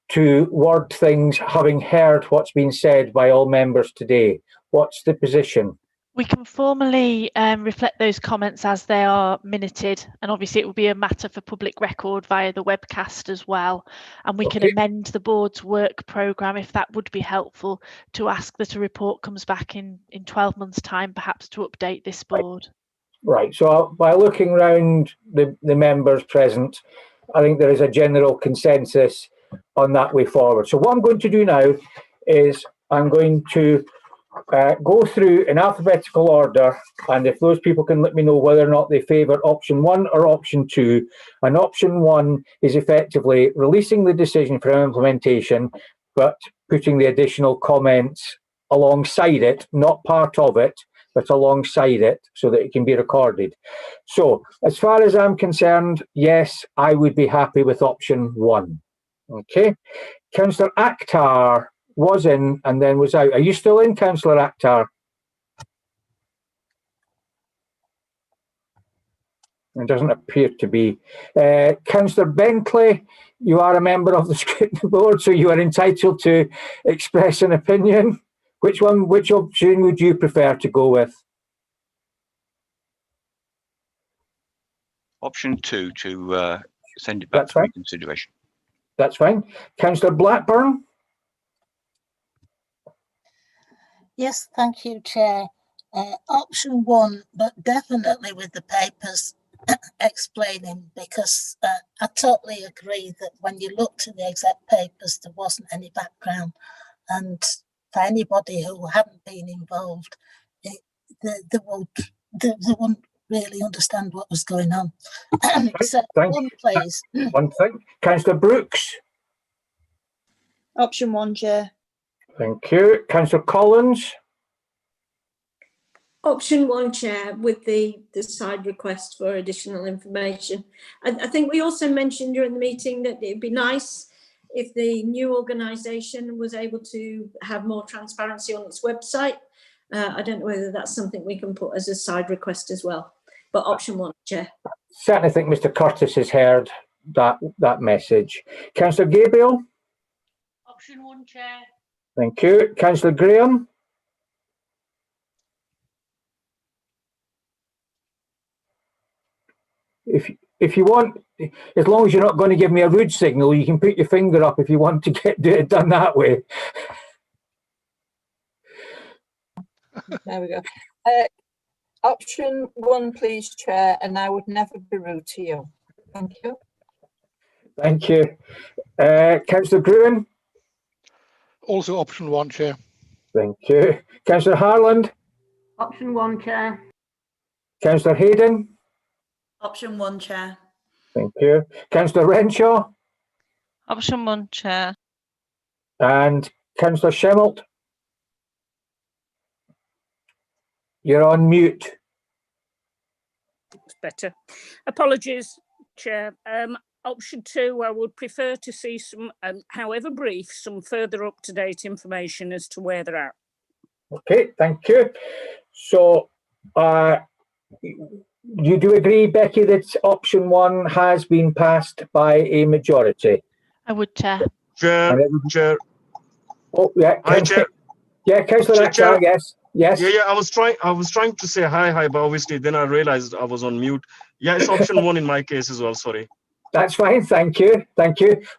to word things having heard what's been said by all members today? What's the position? We can formally reflect those comments as they are minuted, and obviously it will be a matter for public record via the webcast as well. And we can amend the board's work programme if that would be helpful, to ask that a report comes back in 12 months' time, perhaps to update this board. Right. So by looking round the members present, I think there is a general consensus on that way forward. So what I'm going to do now is I'm going to go through in alphabetical order, and if those people can let me know whether or not they favour option 1 or option 2. And option 1 is effectively releasing the decision for implementation, but putting the additional comments alongside it, not part of it, but alongside it, so that it can be recorded. So as far as I'm concerned, yes, I would be happy with option 1. Okay. Councillor Akhtar was in and then was out. Are you still in, Councillor Akhtar? It doesn't appear to be. Councillor Bentley, you are a member of the Scrutiny Board, so you are entitled to express an opinion. Which option would you prefer to go with? Option 2, to send it back for reconsideration. That's fine. Councillor Blackburn? Yes, thank you, Chair. Option 1, but definitely with the papers explaining, because I totally agree that when you looked at the exec papers, there wasn't any background, and for anybody who hadn't been involved, they wouldn't really understand what was going on. So, one, please. One thing. Councillor Brooks? Option 1, Chair. Thank you. Councillor Collins? Option 1, Chair, with the side request for additional information. I think we also mentioned during the meeting that it'd be nice if the new organisation was able to have more transparency on its website. I don't know whether that's something we can put as a side request as well. But option 1, Chair. Certainly think Mr. Curtis has heard that message. Councillor Gabriel? Option 1, Chair. Thank you. Councillor Graham? If you want, as long as you're not going to give me a rude signal, you can put your finger up if you want to do it done that way. There we go. Option 1, please, Chair, and I would never be rude to you. Thank you. Thank you. Councillor Gruen? Also option 1, Chair. Thank you. Councillor Harland? Option 1, Chair. Councillor Hayden? Option 1, Chair. Thank you. Councillor Renshaw? Option 1, Chair. And Councillor Schemmelt? You're on mute. It's better. Apologies, Chair. Option 2, I would prefer to see some, however brief, some further up-to-date information as to where they're at. Okay, thank you. So, you do agree, Becky, that option 1 has been passed by a majority? I would, Chair. Chair. Oh, yeah. Hi, Chair. Yeah, Councillor Akhtar, yes. Yes. Yeah, I was trying to say hi, but obviously then I realized I was on mute. Yeah, it's option 1 in my case as well, sorry. That's fine, thank you.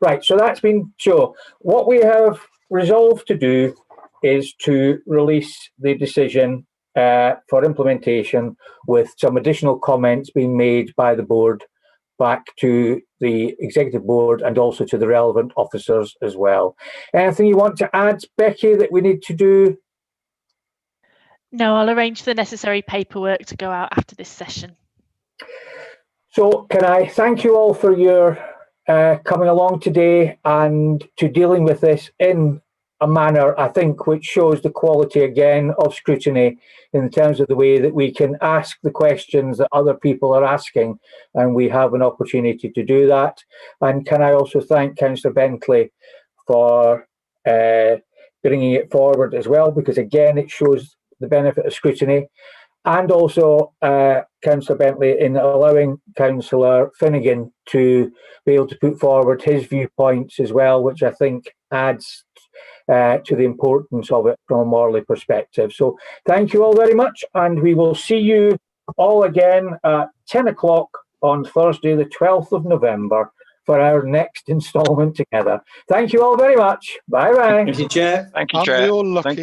Right, so that's been shown. What we have resolved to do is to release the decision for implementation with some additional comments being made by the board back to the executive board and also to the relevant officers as well. Anything you want to add, Becky, that we need to do? No, I'll arrange the necessary paperwork to go out after this session. So can I thank you all for your coming along today and to dealing with this in a manner, I think, which shows the quality again of scrutiny in terms of the way that we can ask the questions that other people are asking, and we have an opportunity to do that. And can I also thank Councillor Bentley for bringing it forward as well, because again it shows the benefit of scrutiny. And also Councillor Bentley in allowing Councillor Finnegan to be able to put forward his viewpoints as well, which I think adds to the importance of it from a Morley perspective. So thank you all very much, and we will see you all again at 10 o'clock on Thursday, the 12th of November, for our next instalment together. Thank you all very much. Bye bye. Thank you, Chair. Thank you, Chair. Aren't we all lucky?